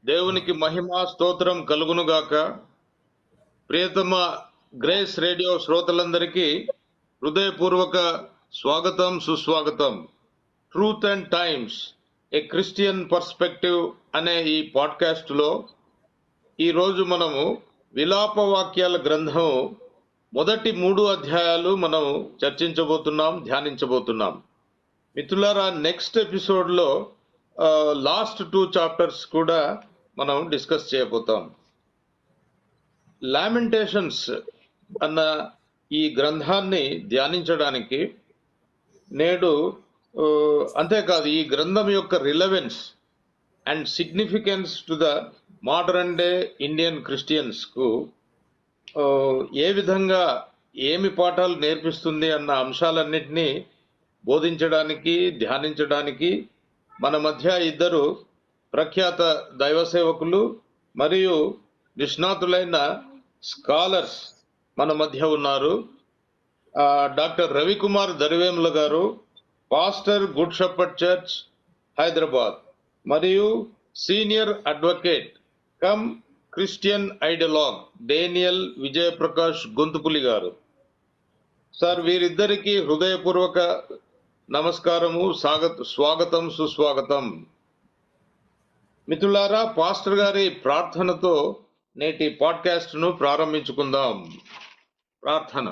దేవునికి మహిమ స్తోత్రం కలుగునుగాక. ప్రియతమ గ్రేస్ రేడియో శ్రోతలందరికీ హృదయపూర్వక స్వాగతం, సుస్వాగతం. Truth and times, a Christian perspective అనే ఈ పాడ్కాస్ట్లో ఈరోజు మనము విలాప వాక్యాల గ్రంథం మొదటి 3 అధ్యాయాలు మనం చర్చించబోతున్నాం, ధ్యానించబోతున్నాం. మిత్రులారా, నెక్స్ట్ ఎపిసోడ్లో లాస్ట్ 2 చాప్టర్స్ కూడా మనం డిస్కస్ చేయబోతాం. లామెంటేషన్స్ అన్న ఈ గ్రంథాన్ని ధ్యానించడానికి నేడు అంతేకాదు, ఈ గ్రంథం యొక్క relevance and significance to the modern day Indian క్రిస్టియన్స్కు ఏ విధంగా ఏమి పాఠాలు నేర్పిస్తుంది అన్న అంశాలన్నింటినీ బోధించడానికి, ధ్యానించడానికి మన మధ్య ఇద్దరు ప్రఖ్యాత దైవ సేవకులు మరియు నిష్ణాతులైన స్కాలర్స్ మన మధ్య ఉన్నారు. డాక్టర్ రవికుమార్ దరివేముల గారు, pastor good shepherd church, Hyderabad, మరియు senior advocate cum Christian ideologue Daniel Vijayaprakash Gonthupuli గారు. సార్, వీరిద్దరికీ హృదయపూర్వక నమస్కారము, స్వాగతం, సుస్వాగతం. మిత్రులారా, పాస్టర్ గారి ప్రార్థనతో నేటి పాడ్కాస్ట్ ను ప్రారంభించుకుందాం. ప్రార్థన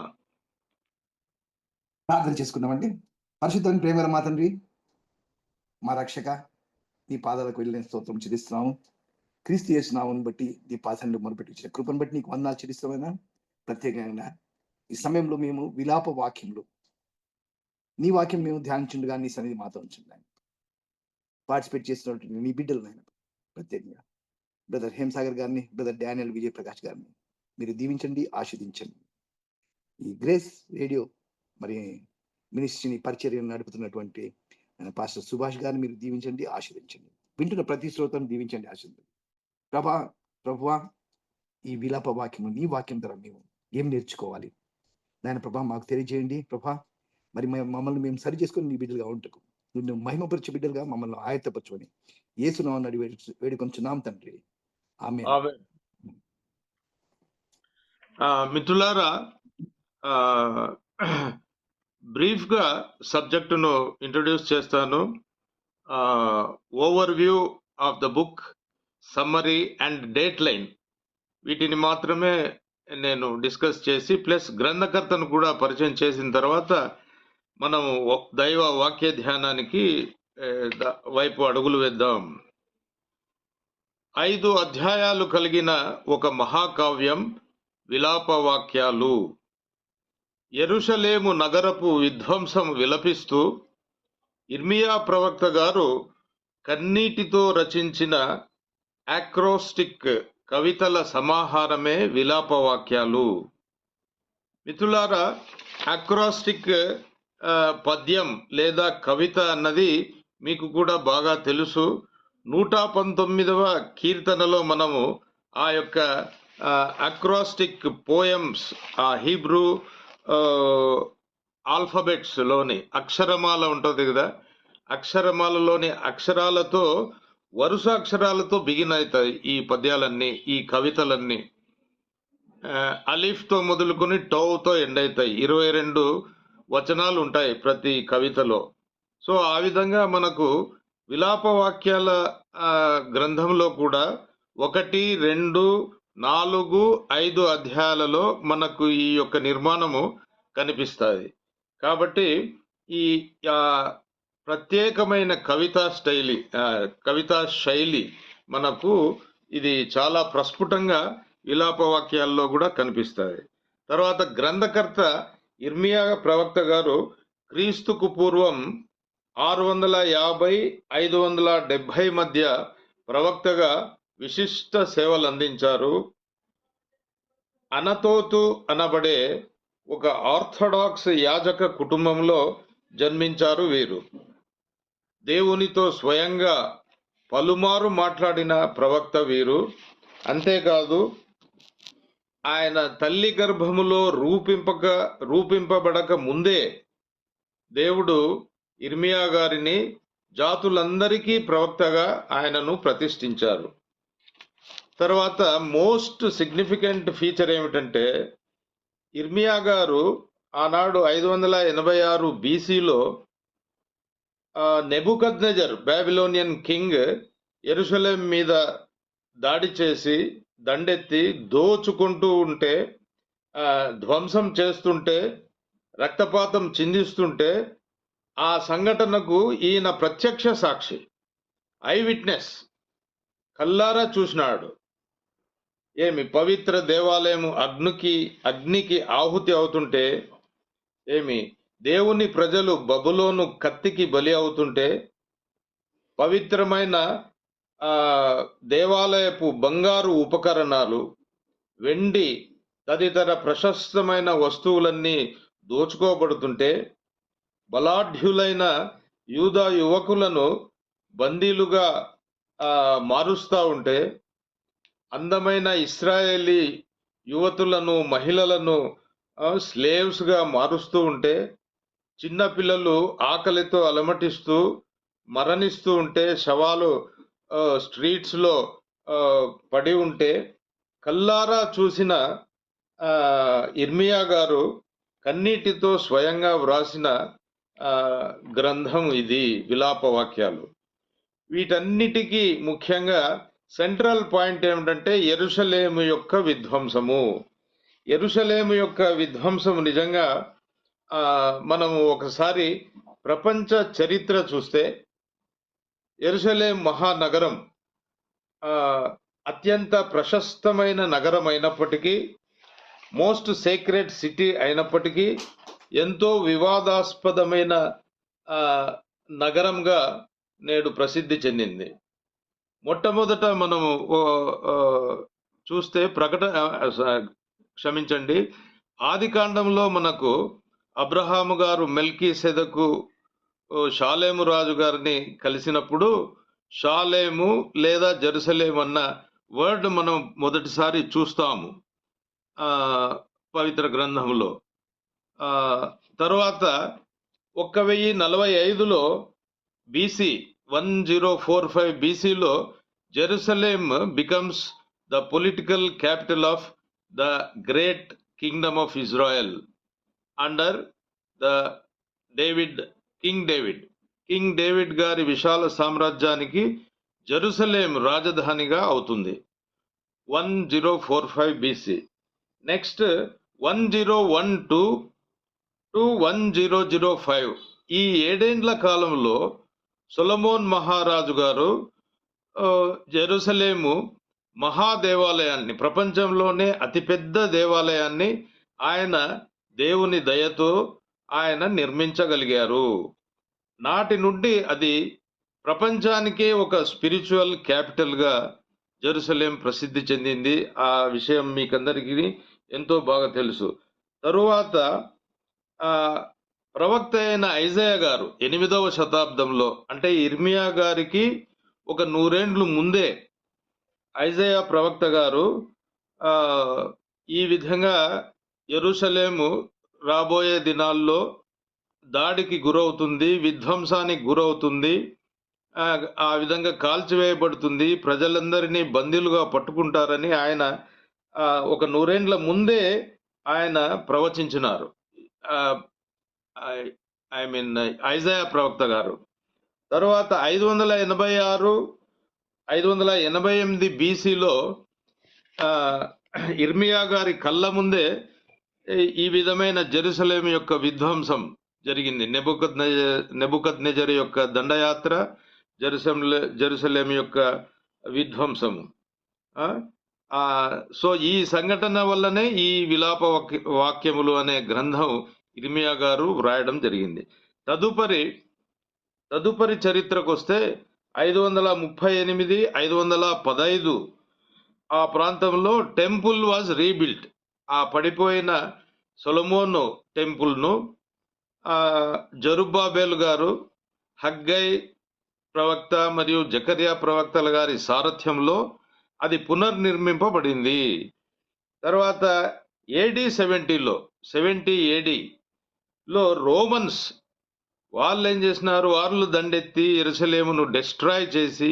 చేసుకుందామండి. పరిశుద్ధం, ప్రేమల మా తండ్రి, మా రక్షక, నీ పాదాలకు వెళ్ళిన స్తోత్రం చెల్లిస్తున్నాము. క్రీస్తు యేసు నామమును బట్టి నీ పాదాలను మొదలుపెట్టి ఇచ్చిన కృపను బట్టి నీకు వందనాలు చెల్లిస్తామైనా. ప్రత్యేకంగా ఈ సమయంలో మేము విలాప వాక్యంలో నీ వాక్యం మేము ధ్యానించుండగా నీ సన్నిధి మాతో ఉంచుండి. పార్టిసిపేట్ చేస్తున్నటువంటి నీ బిడ్డలు నాయన, ప్రత్యేకంగా బ్రదర్ హేమసాగర్ గారిని, బ్రదర్ డానియల్ విజయప్రకాష్ గారిని మీరు దీవించండి, ఆశీర్వదించండి. ఈ గ్రేస్ రేడియో మరి మినిస్ట్రీని పరిచర్యను నడుపుతున్నటువంటి పాస్టర్ సుభాష్ గారిని మీరు దీవించండి, ఆశీర్వదించండి. వింటున్న ప్రతి శ్రోతను దీవించండి, ఆశీర్వదించండి. ప్రభువా, ఈ విలాప వాక్యము నీ వాక్యం ద్వారా మేము ఏం నేర్చుకోవాలి నాయన ప్రభా, మాకు తెలియజేయండి ప్రభా. మరి మమ్మల్ని మేము సరి చేసుకొని నీ బిడ్డలుగా ఉంటకు, నువ్వు మహిమపరిచే బిడ్డలుగా మమ్మల్ని ఆయత్తపరచుకొని యేసునామమున వేడుకొంచున్నాం తండ్రి, ఆమేన్. మిత్రులారా, బ్రీఫ్ గా సబ్జెక్టును ఇంట్రొడ్యూస్ చేస్తాను. Over view of the book, summary and date line, వీటిని మాత్రమే నేను డిస్కస్ చేసి ప్లస్ గ్రంథకర్తను కూడా పరిచయం చేసిన తర్వాత మనం దైవ వాక్య ధ్యానానికి వైపు అడుగులు వేద్దాం. 5 అధ్యాయాలు కలిగిన ఒక మహాకావ్యం విలాప వాక్యాలు. యెరూషలేము నగరపు విధ్వంసం విలపిస్తూ ఇర్మియా ప్రవక్త గారు కన్నీటితో రచించిన అక్రోస్టిక్ కవితల సమాహారమే విలాప వాక్యాలు. మిత్రులారా, అక్రోస్టిక్ పద్యం లేదా కవిత అన్నది మీకు కూడా బాగా తెలుసు. 119వ కీర్తనలో మనము ఆ యొక్క అక్రోస్టిక్ పోయమ్స్, ఆ హీబ్రూ ఆల్ఫాబెట్స్ లోని అక్షరమాల ఉంటుంది కదా, అక్షరమాలలోని అక్షరాలతో, వరుస అక్షరాలతో బిగిన్ అవుతాయి ఈ పద్యాలన్నీ, ఈ కవితలన్నీ. అలీఫ్తో మొదలుకొని టౌతో ఎండ్ అవుతాయి. 22 వచనాలు ఉంటాయి ప్రతి కవితలో. సో ఆ విధంగా మనకు విలాప వాక్యాల గ్రంథంలో కూడా 1, 2, 4, 5 అధ్యాయాలలో మనకు ఈ యొక్క నిర్మాణము కనిపిస్తుంది. కాబట్టి ఈ ప్రత్యేకమైన కవితా శైలి మనకు ఇది చాలా ప్రస్ఫుటంగా విలాప వాక్యాల్లో కూడా కనిపిస్తుంది. తర్వాత గ్రంథకర్త ఇర్మియా ప్రవక్త గారు క్రీస్తుకు పూర్వం 650-570 మధ్య ప్రవక్తగా విశిష్ట సేవలు అందించారు. అనతోతు అనబడే ఒక ఆర్థడాక్స్ యాజక కుటుంబంలో జన్మించారు వీరు. దేవునితో స్వయంగా పలుమారు మాట్లాడిన ప్రవక్త వీరు. అంతేకాదు, ఆయన తల్లి గర్భములో రూపింపబడక ముందే దేవుడు ఇర్మియా గారిని జాతులందరికీ ప్రవక్తగా ఆయనను ప్రతిష్ఠించారు. తర్వాత మోస్ట్ సిగ్నిఫికెంట్ ఫీచర్ ఏమిటంటే ఇర్మియా గారు ఆనాడు 586 బీసీలో నెబుకద్నెజర్ బాబిలోనియన్ కింగ్ యెరూషలేం మీద దాడి చేసి దండెత్తి దోచుకుంటూ ఉంటే, ధ్వంసం చేస్తుంటే, రక్తపాతం చిందిస్తుంటే ఆ సంఘటనకు ఈయన ప్రత్యక్ష సాక్షి, ఐ విట్నెస్, కల్లారా చూసినాడు. ఏమి పవిత్ర దేవాలయం అగ్నికి ఆహుతి అవుతుంటే, ఏమి దేవుని ప్రజలు బబులోను కత్తికి బలి అవుతుంటే, పవిత్రమైన దేవాలయపు బంగారు ఉపకరణాలు, వెండి తదితర ప్రశస్తమైన వస్తువులన్నీ దోచుకోబడుతుంటే, బలాఢ్యులైన యూదా యువకులను బందీలుగా మారుస్తా ఉంటే, అందమైన ఇశ్రాయేలీ యువతులను మహిళలను స్లేవ్స్ గా మారుస్తూ ఉంటే, చిన్నపిల్లలు ఆకలితో అలమటిస్తూ మరణిస్తూ ఉంటే, శవాలు స్ట్రీట్స్ లో పడి ఉంటే కల్లారా చూసిన ఇర్మియా గారు కన్నీటితో స్వయంగా వ్రాసిన గ్రంథం ఇది విలాప వాక్యాలు. వీటన్నిటికీ ముఖ్యంగా సెంట్రల్ పాయింట్ ఏమిటంటే యెరూషలేము యొక్క విధ్వంసము. యెరూషలేము యొక్క విధ్వంసము నిజంగా మనము ఒకసారి ప్రపంచ చరిత్ర చూస్తే యెరూషలేం మహానగరం అత్యంత ప్రశస్తమైన నగరం అయినప్పటికీ, మోస్ట్ సేక్రెడ్ సిటీ అయినప్పటికీ, ఎంతో వివాదాస్పదమైన నగరంగా నేడు ప్రసిద్ధి చెందింది. మొట్టమొదట మనము చూస్తే ఆదికాండంలో మనకు అబ్రహాము గారు మెల్కీసెదకు షాలేము రాజు గారిని కలిసినప్పుడు షాలేము లేదా జెరూసలేం అన్న వర్డ్ మనం మొదటిసారి చూస్తాము పవిత్ర గ్రంథంలో. తర్వాత 1045లో బీసీ 1045 బీసీలో Jerusalem becomes the political capital of the great Kingdom of Israel under the king David గారి విశాల సామ్రాజ్యానికి జెరూసలేం రాజధానిగా అవుతుంది 1045 బీసీ. నెక్స్ట్ 1012 టు 1005 ఈ 7 ఏండ్ల కాలంలో సొలొమోన్ మహారాజు గారు జెరూసలేము మహాదేవాలయాన్ని, ప్రపంచంలోనే అతిపెద్ద దేవాలయాన్ని ఆయన దేవుని దయతో ఆయన నిర్మించగలిగారు. నాటి నుండి అది ప్రపంచానికే ఒక స్పిరిచువల్ క్యాపిటల్ గా జెరూసలేం ప్రసిద్ధి చెందింది. ఆ విషయం మీకందరికీ ఎంతో బాగా తెలుసు. తరువాత ప్రవక్త అయిన ఐజయా గారు 8వ శతాబ్దంలో, అంటే ఇర్మియా గారికి ఒక 100 ఏండ్లు ముందే ఐజయా ప్రవక్త గారు ఈ విధంగా యెరూషలేము రాబోయే దినాల్లో దాడికి గురవుతుంది, విధ్వంసానికి గురవుతుంది, ఆ విధంగా కాల్చివేయబడుతుంది, ప్రజలందరినీ బందీలుగా పట్టుకుంటారని ఆయన ఒక 100 ఏండ్ల ముందే ఆయన ప్రవచించినారు. ఐజయా ప్రవక్త గారు. తర్వాత 586-588 బీసీలో ఇర్మియా గారి కళ్ళ ముందే ఈ విధమైన జెరూసలేం యొక్క విధ్వంసం జరిగింది. నెబుకద్నెజర్ యొక్క దండయాత్ర, జెరూసలేం యొక్క విధ్వంసము. సో ఈ సంఘటన వల్లనే ఈ విలాప వాక్యములు అనే గ్రంథం ఇర్మియా గారు వ్రాయడం జరిగింది. తదుపరి చరిత్రకు వస్తే 538, 515 ఆ ప్రాంతంలో టెంపుల్ వాజ్ రీబిల్ట్. ఆ పడిపోయిన సొలొమోను టెంపుల్ ను జరుబ్బాబెల్ గారు, హగ్గై ప్రవక్త మరియు జకర్యా ప్రవక్తల గారి సారథ్యంలో అది పునర్నిర్మింపబడింది. తర్వాత AD 70 ADలో రోమన్స్ వాళ్ళు ఏం చేసినారు, వాళ్ళు దండెత్తి యెరూషలేమును డిస్ట్రాయ్ చేసి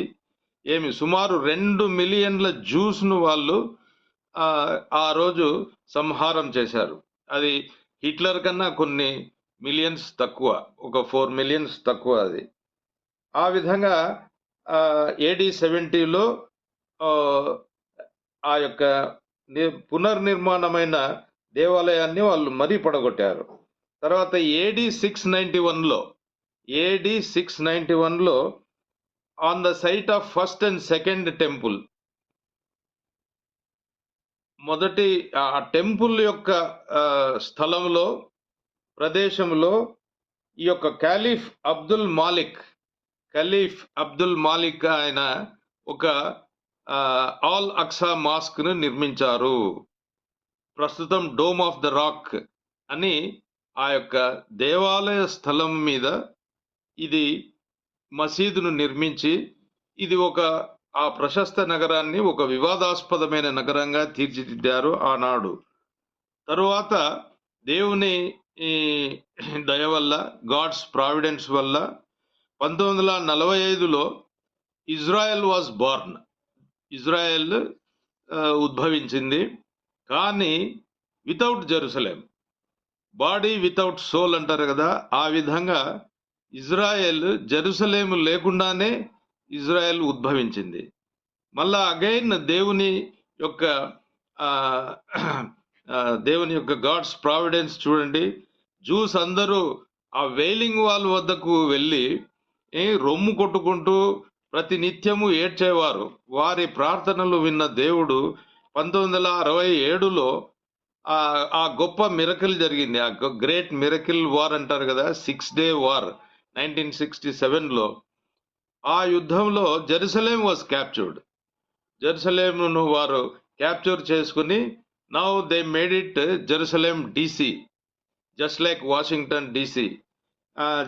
సుమారు 2 మిలియన్ల జ్యూస్ను వాళ్ళు ఆ రోజు సంహారం చేశారు. అది హిట్లర్ కన్నా కొన్ని మిలియన్స్ తక్కువ, ఒక 4 మిలియన్స్ తక్కువ అది. ఆ విధంగా AD 70లో ఆ యొక్క పునర్నిర్మాణమైన దేవాలయాన్ని వాళ్ళు మరీ పడగొట్టారు. తర్వాత AD 691లో on the site of first and second temple, మొదటి ఆ టెంపుల్ యొక్క స్థలంలో, ప్రదేశంలో ఈ యొక్క ఖలీఫ్ అబ్దుల్ మాలిక్ ఆయన ఒక ఆల్ అక్సా మాస్క్ ను నిర్మించారు. ప్రస్తుతం డోమ్ ఆఫ్ ద రాక్ అని ఆ యొక్క దేవాలయ స్థలం మీద ఇది మసీదును నిర్మించి, ఇది ఆ ప్రశస్త నగరాన్ని ఒక వివాదాస్పదమైన నగరంగా తీర్చిదిద్దారు ఆనాడు. తరువాత దేవుని ఈ దయ వల్ల, గాడ్స్ ప్రావిడెన్స్ వల్ల 1945లో ఇజ్రాయెల్ వాజ్ బోర్న్. ఇజ్రాయెల్ ఉద్భవించింది. కానీ without Jerusalem, body without soul అంటారు కదా, ఆ విధంగా ఇజ్రాయెల్ జెరూసలేము లేకుండానే ఇజ్రాయెల్ ఉద్భవించింది. మళ్ళా అగైన్ దేవుని యొక్క గాడ్స్ ప్రావిడెన్స్ చూడండి. జూస్ అందరూ ఆ వెయిలింగ్ వాల్ వద్దకు వెళ్ళి రొమ్ము కొట్టుకుంటూ ప్రతి నిత్యము ఏడ్చేవారు. వారి ప్రార్థనలు విన్న దేవుడు 1967లో ఆ గొప్ప మిరకిల్ జరిగింది. ఆ గ్రేట్ మిరకిల్ వార్ అంటారు కదా, 6 డే వార్ 1967లో. ఆ యుద్ధంలో జెరూసలేం వాజ్ క్యాప్చర్డ్. జెరూసలేమును వారు క్యాప్చర్ చేసుకుని, now they made it Jerusalem DC, just like Washington DC.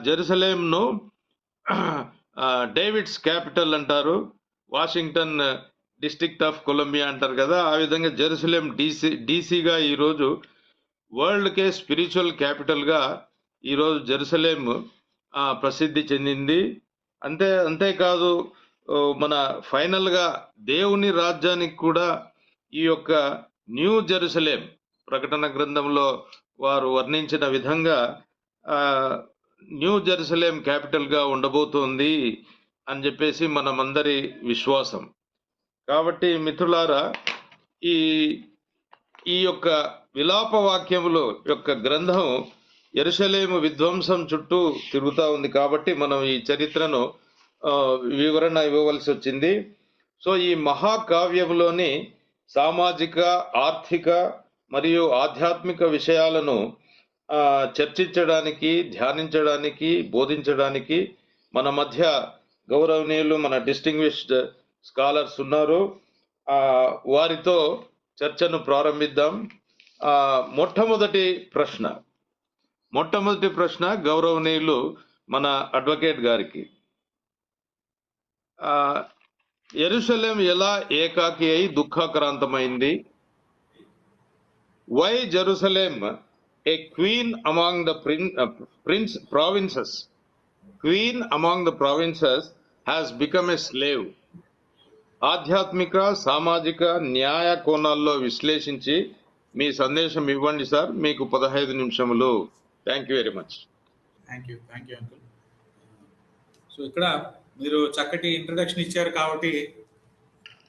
జెరూసలేంను డేవిడ్స్ క్యాపిటల్ అంటారు, వాషింగ్టన్ డిస్ట్రిక్ట్ ఆఫ్ కొలంబియా అంటారు కదా. ఆ విధంగా జెరూసలేం DCగా ఈరోజు వరల్డ్కే స్పిరిచువల్ క్యాపిటల్గా ఈరోజు జెరూసలేం ప్రసిద్ధి చెందింది. అంతేకాదు, మన ఫైనల్గా దేవుని రాజ్యానికి కూడా ఈ యొక్క న్యూ జెరూసలేం ప్రకటన గ్రంథంలో వారు వర్ణించిన విధంగా న్యూ జెరూసలేం క్యాపిటల్గా ఉండబోతోంది అని చెప్పేసి మనమందరి విశ్వాసం. కాబట్టి మిత్రులారా, ఈ యొక్క విలాప వాక్యములో యొక్క గ్రంథం యెరూషలేము విధ్వంసం చుట్టూ తిరుగుతూ ఉంది. కాబట్టి మనం ఈ చరిత్రను వివరణ ఇవ్వవలసి వచ్చింది. సో ఈ మహాకావ్యంలోని సామాజిక, ఆర్థిక మరియు ఆధ్యాత్మిక విషయాలను చర్చించడానికి, ధ్యానించడానికి, బోధించడానికి మన మధ్య గౌరవనీయులు, మన డిస్టింగ్విష్డ్ స్కాలర్స్ ఉన్నారు. వారితో చర్చను ప్రారంభిద్దాం. మొట్టమొదటి ప్రశ్న గౌరవనీయులు మన అడ్వకేట్ గారికి. యెరూషలేం ఎలా ఏకాకి అయి దుఃఖాక్రాంతమైంది? Why Jerusalem a queen among the provinces has become a slave? ఆధ్యాత్మిక, సామాజిక, న్యాయ కోణాల్లో విశ్లేషించి మీ సందేశం ఇవ్వండి సార్. మీకు 15 నిమిషములు. Thank you very much. Thank you uncle. So ఇక్కడ మీరు చక్కటి ఇంట్రడక్షన్ ఇచ్చారు కాబట్టి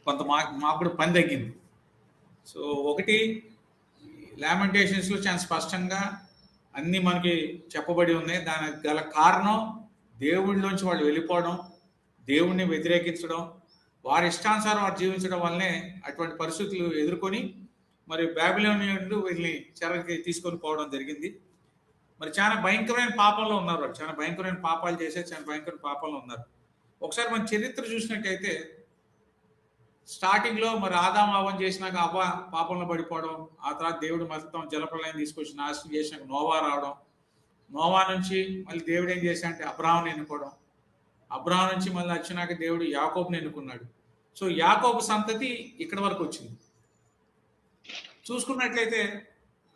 కొంత మాకు కూడా పని తగ్గింది. సో ఒకటి, లామెంటేషన్స్లో చాలా స్పష్టంగా అన్నీ మనకి చెప్పబడి ఉన్నాయి. దానికి గల కారణం దేవుడిలోంచి వాళ్ళు వెళ్ళిపోవడం, దేవుణ్ణి వ్యతిరేకించడం, వారి ఇష్టానుసారం వారు జీవించడం వల్లనే అటువంటి పరిస్థితులు ఎదుర్కొని మరి బాబిలోనియన్లు వీళ్ళని చెరకి తీసుకొని పోవడం జరిగింది. మరి చాలా భయంకరమైన పాపంలో ఉన్నారు వాళ్ళు. చాలా భయంకరమైన పాపాలు చేసే చాలా భయంకరమైన పాపంలో ఉన్నారు. ఒకసారి మన చరిత్ర చూసినట్టయితే స్టార్టింగ్లో మరి ఆదాం అవ్వం చేసినాక అవ్వ పాపంలో పడిపోవడం, ఆ తర్వాత దేవుడు మొత్తం జలప్రలయం తీసుకొచ్చి నాశనం చేసినాక నోవా రావడం, నోవా నుంచి మళ్ళీ దేవుడు ఏం చేశాడంటే అబ్రాహాముని ఎన్నుకోవడం, అబ్రాహాం నుంచి మళ్ళీ వచ్చినాక దేవుడు యాకోబుని ఎన్నుకున్నాడు. సో యాకోబు సంతతి ఇక్కడ వరకు వచ్చింది. చూసుకున్నట్లయితే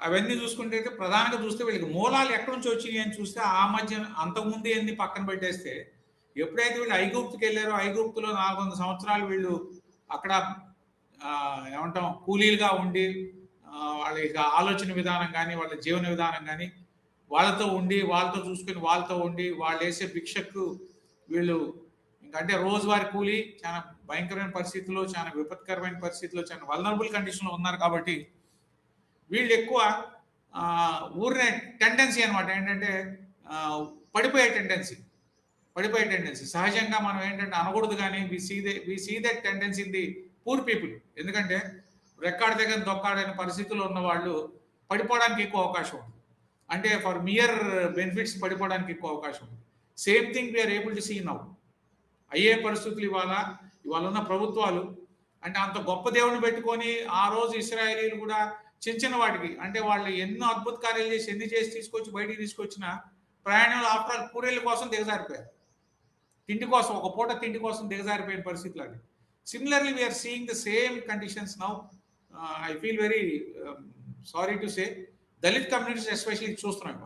అవన్నీ చూసుకుంటే ప్రధానంగా చూస్తే వీళ్ళకి మూలాలు ఎక్కడి నుంచి వచ్చినాయి అని చూస్తే ఆ మధ్య అంతకుముందు ఎన్ని పక్కన పెట్టేస్తే ఎప్పుడైతే వీళ్ళు ఐగుప్తుకి వెళ్ళారో ఐగుప్తులో 400 సంవత్సరాలు వీళ్ళు అక్కడ ఏమంటాం కూలీలుగా ఉండి వాళ్ళ యొక్క ఆలోచన విధానం కానీ వాళ్ళ జీవన విధానం కానీ వాళ్ళతో ఉండి వాళ్ళతో చూసుకుని వాళ్ళతో ఉండి వాళ్ళు వేసే భిక్షకు వీళ్ళు ఇంకంటే రోజువారి కూలి చాలా భయంకరమైన పరిస్థితుల్లో చాలా విపత్కరమైన పరిస్థితుల్లో చాలా వల్నరబుల్ కండిషన్లో ఉన్నారు కాబట్టి వీళ్ళు ఎక్కువ ఊరినే టెండెన్సీ అనమాట ఏంటంటే పడిపోయే టెండెన్సీ సహజంగా మనం ఏంటంటే అనకూడదు కానీ we see that tendency in the poor people. ఎందుకంటే రెక్కాడ దగ్గర దొక్కాడైన పరిస్థితుల్లో ఉన్న వాళ్ళు పడిపోవడానికి ఎక్కువ అవకాశం ఉంది. అంటే ఫర్ మియర్ బెనిఫిట్స్ పడిపోవడానికి ఎక్కువ అవకాశం ఉంది. Same thing we are able to see now. అయ్యే పరిస్థితులు ఇవాళ ఉన్న ప్రభుత్వాలు అంటే అంత గొప్ప దేవుడిని పెట్టుకొని ఆ రోజు ఇశ్రాయేలీలు కూడా చిన్న వాటికి అంటే వాళ్ళు ఎన్నో అద్భుత కార్యాలు చేసి ఎన్ని చేసి తీసుకొచ్చి బయటికి తీసుకొచ్చిన ప్రయాణంలో ఆఫ్టర్ ఆల్ కూరేళ్ళ కోసం దిగజారిపోయారు. తిండి కోసం ఒక పూట తిండి కోసం దిగజారిపోయిన పరిస్థితులు అది. Similarly we are seeing the same conditions now. I feel very sorry to say Dalit communities especially చూస్తున్నాం.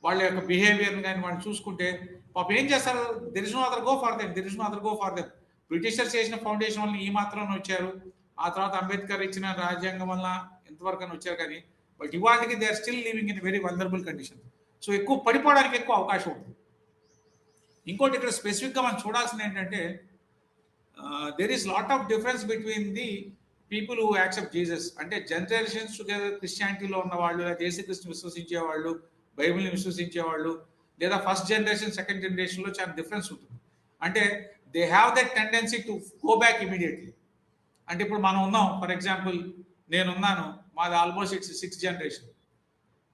వాళ్ళ యొక్క బిహేవియర్ని కానీ వాళ్ళు చూసుకుంటే పాప ఏం చేస్తారు, there is no other go for them. Britishers చేసిన ఫౌండేషన్ వల్ల ఈ మాత్రం వచ్చారు, ఆ తర్వాత అంబేద్కర్ ఇచ్చిన రాజ్యాంగం వల్ల ఎంతవరకు అని వచ్చారు కానీ బట్ ఇవాళకి they are still living in very vulnerable condition. So ఎక్కువ పడిపోవడానికి ఎక్కువ అవకాశం ఉంది. ఇంకోటి ఇక్కడ స్పెసిఫిక్గా మనం చూడాల్సింది ఏంటంటే there is lot of difference between the people who accept Jesus. అంటే జనరేషన్స్ టుగెదర్ క్రిస్టియానిటీలో ఉన్న వాళ్ళు లేదా యేసుక్రీస్తుని విశ్వసించే వాళ్ళు, బైబిల్ని విశ్వసించే వాళ్ళు, లేదా ఫస్ట్ జనరేషన్ సెకండ్ జనరేషన్లో చాలా డిఫరెన్స్ ఉంటుంది. అంటే they have that tendency to go back immediately. అంటే ఇప్పుడు మనం ఉన్నాం, ఫర్ ఎగ్జాంపుల్ నేనున్నాను, మాది ఆల్మోస్ట్ సిక్స్త్ జనరేషన్.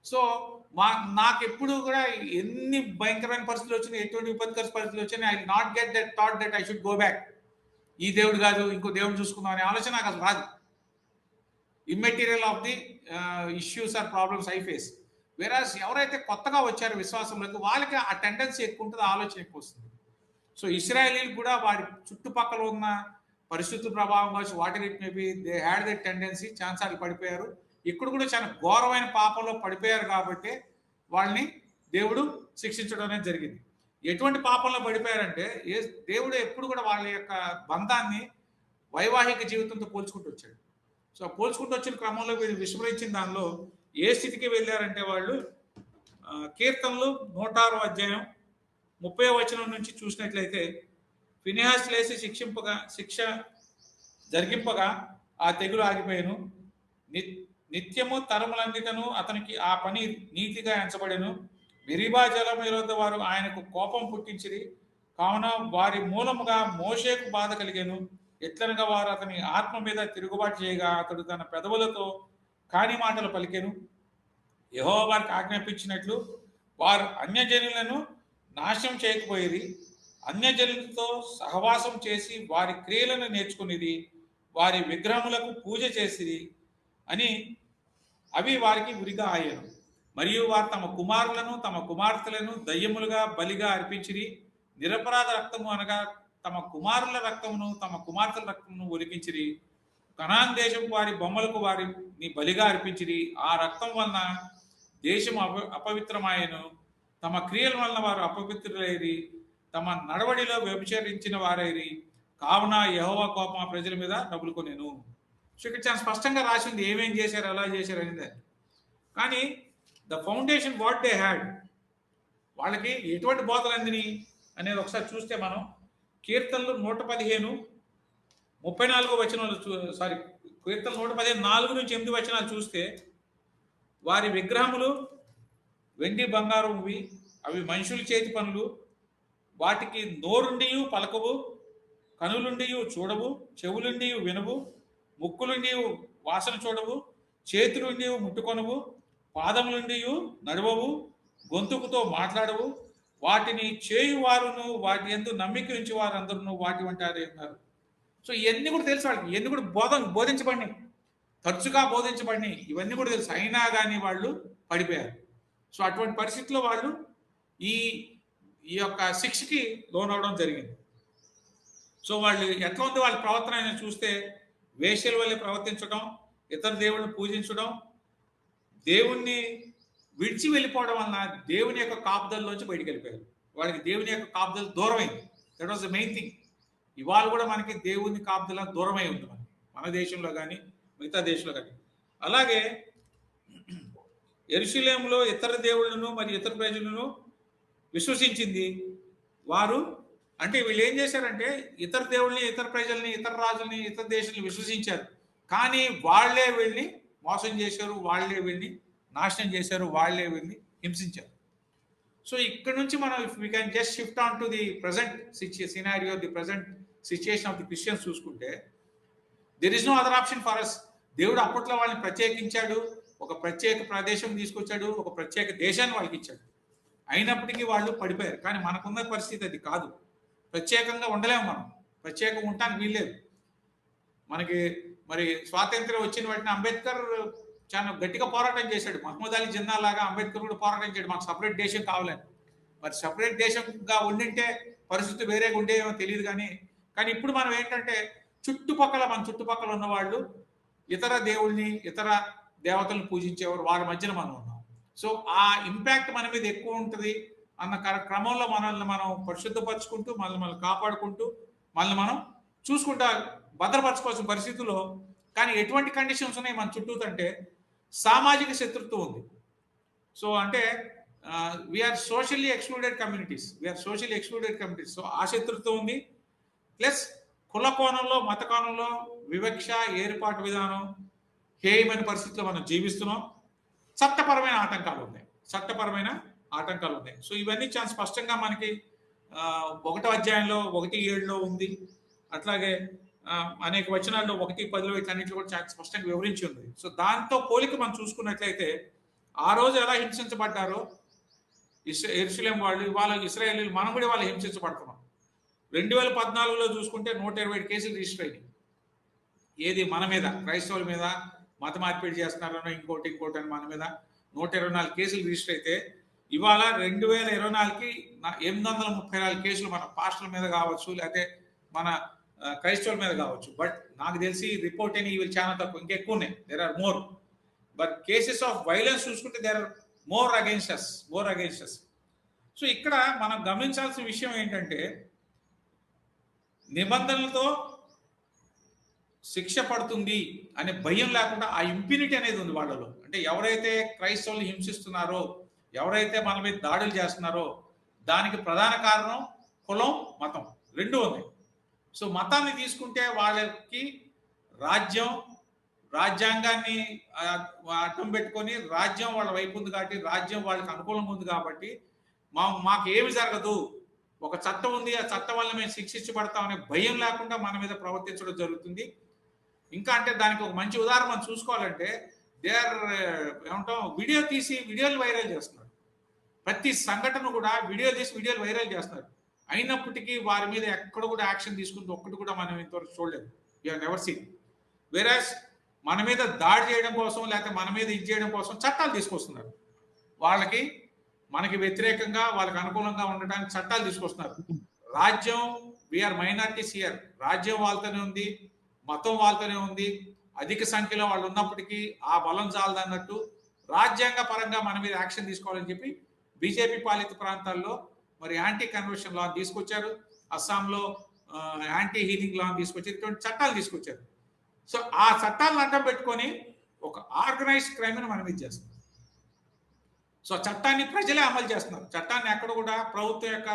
సో నాకు ఎప్పుడు కూడా ఎన్ని భయంకరమైన పరిస్థితులు వచ్చినాయి, ఎటువంటి విపత్కర పరిస్థితులు వచ్చినాయి, I not get that thought that I should go back. ఈ దేవుడు కాదు ఇంకో దేవుడు చూసుకుందాం అనే ఆలోచన నాకు అసలు రాదు. Immaterial of the issues or problems I face. Whereas ఎవరైతే కొత్తగా వచ్చారో విశ్వాసంలోకి వాళ్ళకి ఆ టెండెన్సీ ఎక్కువ ఉంటుంది, ఆలోచన ఎక్కువ వస్తుంది. సో ఇశ్రాయేలీలు కూడా వారి చుట్టుపక్కల ఉన్న పరిస్థితుల ప్రభావం కావచ్చు, whatever it maybe they had that tendency, ఛాన్సాలు పడిపోయారు. ఇక్కడ కూడా చాలా ఘోరమైన పాపంలో పడిపోయారు కాబట్టి వాళ్ళని దేవుడు శిక్షించడం అనేది జరిగింది. ఎటువంటి పాపంలో పడిపోయారంటే దేవుడు ఎప్పుడు కూడా వాళ్ళ యొక్క బంధాన్ని వైవాహిక జీవితంతో పోల్చుకుంటూ వచ్చాడు. సో పోల్చుకుంటూ వచ్చిన క్రమంలో వీళ్ళు విస్మరించిన దానిలో ఏ స్థితికి వెళ్ళారంటే వాళ్ళు కీర్తనలు 106వ అధ్యాయం 30వ వచనం నుంచి చూసినట్లయితే ఫినెహాస్ లేసి శిక్ష జరిగింపగా ఆ తెగులు ఆగిపోయాను, నిత్యము తరములన్నిటను అతనికి ఆ పని నీతిగా ఎంచబడెను. మెరీబా జలం విరోధ వారు ఆయనకు కోపం పుట్టించిరి, కావున వారి మూలముగా మోషేకు బాధ కలిగాను. ఎట్లనగా వారు అతని ఆత్మ మీద తిరుగుబాటు చేయగా అతడు తన పెదవులతో కాని మాటలు పలికెను. యెహోవా వారికి ఆజ్ఞాపించినట్లు వారు అన్యజనులను నాశనం చేయకపోయేది, అన్యజనులతో సహవాసం చేసి వారి క్రియలను నేర్చుకునేది, వారి విగ్రహములకు పూజ చేసిరి అని అవి వారికి ఉరిగా ఆయను. మరియు వారు తమ కుమారులను తమ కుమార్తెలను దయ్యములుగా బలిగా అర్పించిరి. నిరపరాధ రక్తము అనగా తమ కుమారుల రక్తమును తమ కుమార్తెల రక్తమును ఒలికించిరి. కనాన్ దేశం వారి బొమ్మలకు వారిని బలిగా అర్పించిరి. ఆ రక్తం వలన దేశం అపవిత్రమాయను. తమ క్రియల వలన వారు అపవిత్రులైరి, తమ నడవడిలో వ్యభిచరించిన వారైరి. కావున యెహోవా కోపం ఆ ప్రజల మీద రగులుకొనెను. సో ఇక్కడ చాలా స్పష్టంగా రాసింది ఏమేం చేశారు, ఎలా చేశారు అనేది. కానీ the foundation what they had, వాళ్ళకి ఎటువంటి బోధలు అందిని అనేది ఒకసారి చూస్తే మనం కీర్తనలు 115:34 వచనాలు కీర్తనలు 115:4-8 వచనాలు చూస్తే వారి విగ్రహములు వెండి బంగారంవి, అవి మనుషుల చేతి పనులు, వాటికి నోరుండియు పలకవు, కనులుండియు చూడవు, చెవులుండి వినవు, ముక్కులుండి వాసన చూడవు, చేతులుండి ముట్టుకొనవు, పాదములుండి నడవవు, గొంతుకుతో మాట్లాడవు. వాటిని చేయువారును వాటి యందు నమ్మిక ఉంచి వారందరూ వాటి వంటారే ఉన్నారు. సో ఇవన్నీ కూడా తెలుసు వాళ్ళకి, ఇవన్నీ కూడా బోధించబడినాయి, తరచుగా బోధించబడినాయి, ఇవన్నీ కూడా తెలుసు. అయినా కానీ వాళ్ళు పడిపోయారు. సో అటువంటి పరిస్థితుల్లో వాళ్ళు ఈ యొక్క శిక్షకి లోనవడం జరిగింది. సో వాళ్ళు ఎట్లా ఉంది వాళ్ళ ప్రవర్తన అయినా చూస్తే వేశ్యల వల్లే ప్రవర్తించడం, ఇతర దేవుళ్ళని పూజించడం, దేవుణ్ణి విడిచి వెళ్ళిపోవడం వలన దేవుని యొక్క కాపుదల్లోంచి బయటికి వెళ్ళిపోయారు. వాళ్ళకి దేవుని యొక్క కాపుదల దూరమైంది. That was the main thing. ఇవాళ కూడా మనకి దేవుని కాపుదల దూరమై ఉంది మన దేశంలో కానీ మిగతా దేశంలో కానీ. అలాగే యెరూషలేములో ఇతర దేవుళ్ళను మరి ఇతర ప్రజలను విశ్వసించింది వారు. అంటే వీళ్ళు ఏం చేశారంటే ఇతర దేవుళ్ళని, ఇతర ప్రజల్ని, ఇతర రాజుల్ని, ఇతర దేశాలని విశ్వసించారు. కానీ వాళ్లే వీళ్ళని మోసం చేశారు, వాళ్లే వీళ్ళని నాశనం చేశారు, వాళ్లే వీళ్ళని హింసించారు. సో ఇక్కడ నుంచి మనం if we can just shift on to the present scenario, the present situation of the Christians చూసుకుంటే, there is no other option for us. దేవుడు అప్పట్లో వాళ్ళని ప్రత్యేకించాడు, ఒక ప్రత్యేక ప్రదేశం తీసుకొచ్చాడు, ఒక ప్రత్యేక దేశాన్ని వాళ్ళకి ఇచ్చాడు. అయినప్పటికీ వాళ్ళు పడిపోయారు. కానీ మనకున్న పరిస్థితి అది కాదు. ప్రత్యేకంగా ఉండలేము, మనం ప్రత్యేకంగా ఉండటానికి వీల్లేదు. మనకి మరి స్వాతంత్ర్యం వచ్చిన వెంటనే అంబేద్కర్ చాలా గట్టిగా పోరాటం చేశాడు. మహమ్మద్ అలీ జిన్నా లాగా అంబేద్కర్ కూడా పోరాటం చేశాడు, మాకు సపరేట్ దేశం కావాలని. మరి సపరేట్ దేశంగా ఉండింటే పరిస్థితి వేరేగా ఉండేమో తెలియదు. కానీ ఇప్పుడు మనం ఏంటంటే మన చుట్టుపక్కల ఉన్న వాళ్ళు ఇతర దేవుళ్ళని, ఇతర దేవతలను పూజించేవారు, వారి మధ్యన మనం ఉన్నాం. సో ఆ ఇంపాక్ట్ మన మీద ఎక్కువ ఉంటుంది అన్న క్రమంలో మనల్ని మనం పరిశుద్ధపరచుకుంటూ, మనల్ని కాపాడుకుంటూ, మనల్ని మనం చూసుకుంటా భద్రపరచుకోవాల్సిన పరిస్థితుల్లో. కానీ ఎటువంటి కండిషన్స్ ఉన్నాయి మన చుట్టూ అంటే సామాజిక శత్రుత్వం ఉంది. సో అంటే we are socially excluded communities. So ఆ శత్రుత్వం ఉంది. ప్లస్ కుల కోణంలో, మత కోణంలో వివక్ష, ఏర్పాటు విధానం, హేయమైన పరిస్థితుల్లో మనం జీవిస్తున్నాం. చట్టపరమైన ఆటంకాలు ఉన్నాయి. సో ఇవన్నీ చాలా స్పష్టంగా మనకి 1వ అధ్యాయంలో 1:7లో ఉంది. అట్లాగే అనేక వచనాల్లో 1:10లో వీటన్నిటిలో కూడా చాలా స్పష్టంగా వివరించి ఉంది. సో దాంతో పోలిక మనం చూసుకున్నట్లయితే ఆ రోజు ఎలా హింసించబడ్డారో యెరూషలేం వాళ్ళు, ఇవాళ ఇశ్రాయేలీలు మనం కూడా వాళ్ళు హింసించబడుతున్నాం. 2014లో చూసుకుంటే 127 కేసులు రిజిస్టర్ అయినాయి. ఏది మన మీద, క్రైస్తవుల మీద మత మార్పిడి చేస్తున్నారనో ఇంకోటి అని మన మీద 124 కేసులు రిజిస్టర్ అయితే, ఇవాళ 2024కి 834 కేసులు మన పాస్టర్ల మీద కావచ్చు, లేకపోతే మన క్రైస్తవుల మీద కావచ్చు. బట్ నాకు తెలిసి రిపోర్ట్ అని ఇవి చాలా తక్కువ, ఇంకెక్కువ ఉన్నాయి. There are more. But cases of violence చూసుకుంటే there are more against us. So ఇక్కడ మనం గమనించాల్సిన విషయం ఏంటంటే, నిబంధనలతో శిక్ష పడుతుంది అనే భయం లేకుండా ఆ ఇంప్యూనిటీ అనేది ఉంది వాళ్ళలో. అంటే ఎవరైతే క్రైస్తవులు హింసిస్తున్నారో, ఎవరైతే మన మీద దాడులు చేస్తున్నారో, దానికి ప్రధాన కారణం కులం, మతం రెండూ ఉన్నాయి. సో మతాన్ని తీసుకుంటే వాళ్ళకి రాజ్యాంగాన్ని అడ్డం పెట్టుకొని, రాజ్యం వాళ్ళ వైపు ఉంది కాబట్టి, రాజ్యం వాళ్ళకి అనుకూలంగా ఉంది కాబట్టి మాకు ఏమి జరగదు, ఒక చట్టం ఉంది, ఆ చట్టం వల్ల మేము శిక్షించబడతామనే భయం లేకుండా మన మీద ప్రవర్తించడం జరుగుతుంది. ఇంకా అంటే దానికి ఒక మంచి ఉదాహరణ మనం చూసుకోవాలంటే, వీడియో తీసి వీడియోలు వైరల్ చేస్తున్నారు. ప్రతి సంఘటన కూడా వీడియోలు వైరల్ చేస్తున్నారు. అయినప్పటికీ వారి మీద ఎక్కడ కూడా యాక్షన్ తీసుకుంటే ఒక్కటి కూడా మనం ఇంతవరకు చూడలేదు. You have never seen. Whereas మన మీద దాడి చేయడం కోసం, లేకపోతే మన మీద ఇది చేయడం కోసం చట్టాలు తీసుకొస్తున్నారు. మనకి వ్యతిరేకంగా, వాళ్ళకి అనుకూలంగా ఉండడానికి చట్టాలు తీసుకొస్తున్నారు. రాజ్యం, వీఆర్ మైనారిటీస్ హియర్, రాజ్యం వాళ్ళతోనే ఉంది, మతం వాళ్ళతోనే ఉంది. అధిక సంఖ్యలో వాళ్ళు ఉన్నప్పటికీ ఆ బలం చాలదన్నట్టు రాజ్యాంగ పరంగా మన మీద యాక్షన్ తీసుకోవాలని చెప్పి బీజేపీ పాలిత ప్రాంతాల్లో మరి యాంటీ కన్వర్షన్ లా తీసుకొచ్చారు. అస్సాంలో యాంటీ హీలింగ్ లా తీసుకొచ్చి ఇటువంటి చట్టాలు తీసుకొచ్చారు. సో ఆ చట్టాలను అడ్డం పెట్టుకొని ఒక ఆర్గనైజ్డ్ క్రైమ్ని మనం ఇది చేస్తున్నాం. సో చట్టాన్ని ప్రజలే అమలు చేస్తున్నారు. చట్టాన్ని ఎక్కడ కూడా ప్రభుత్వం యొక్క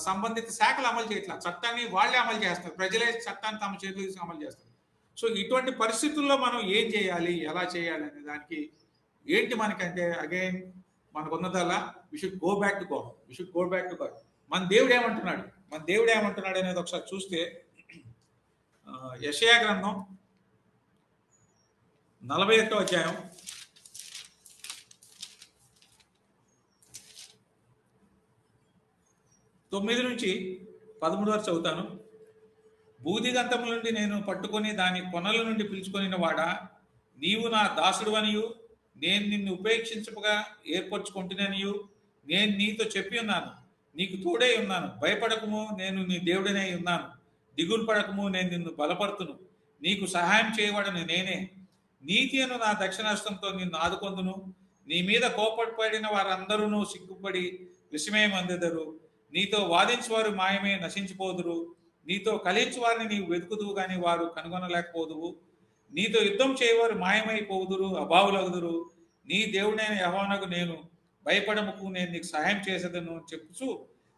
సంబంధిత శాఖలు అమలు చేయట్లేదు. చట్టాన్ని వాళ్ళే అమలు చేస్తున్నారు. ప్రజలే చట్టాన్ని తమ చేతులు తీసుకుని అమలు చేస్తారు. సో ఇటువంటి పరిస్థితుల్లో మనం ఏం చేయాలి, ఎలా చేయాలి అనే దానికి ఏంటి మనకంటే, అగైన్ మనకున్నదల్లా we should go back to God. మన దేవుడు ఏమంటున్నాడు అనేది ఒకసారి చూస్తే, యెషయా గ్రంథం 41వ అధ్యాయం 9 నుంచి 13 వరకు చదువుతాను. బూదిగంతముల నుండి నేను పట్టుకొని దాని కొనల నుండి పిలుచుకొనిన వాడా, నీవు నా దాసుడు అనియు, నేను నిన్ను ఉపేక్షించగా ఏర్పరచుకుంటుననియు నేను నీతో చెప్పి ఉన్నాను. నీకు తోడై ఉన్నాను. భయపడకము, నేను నీ దేవుడినై ఉన్నాను. దిగులు పడకము, నేను నిన్ను బలపరుతును. నీకు సహాయం చేయబడను నేనే. నీతి అను నా దక్షిణాస్తంతో నిన్ను ఆదుకొందును. నీ మీద కోపపడిన వారందరూ సిగ్గుపడి విస్మయం అందెదరు. నీతో వాదించువారు మాయమే నశించిపోదురు. నీతో కలించు వారిని నీవు వెతుకుదువు గాని వారు కనుగొనలేకపోదువు. నీతో యుద్ధం చేయవారు మాయమైపోదురు, అభావులగుదురు. నీ దేవుడైన యెహోవానకు నేను భయపడముకు, నేను నీకు సహాయం చేసేదను అని చెప్పుచు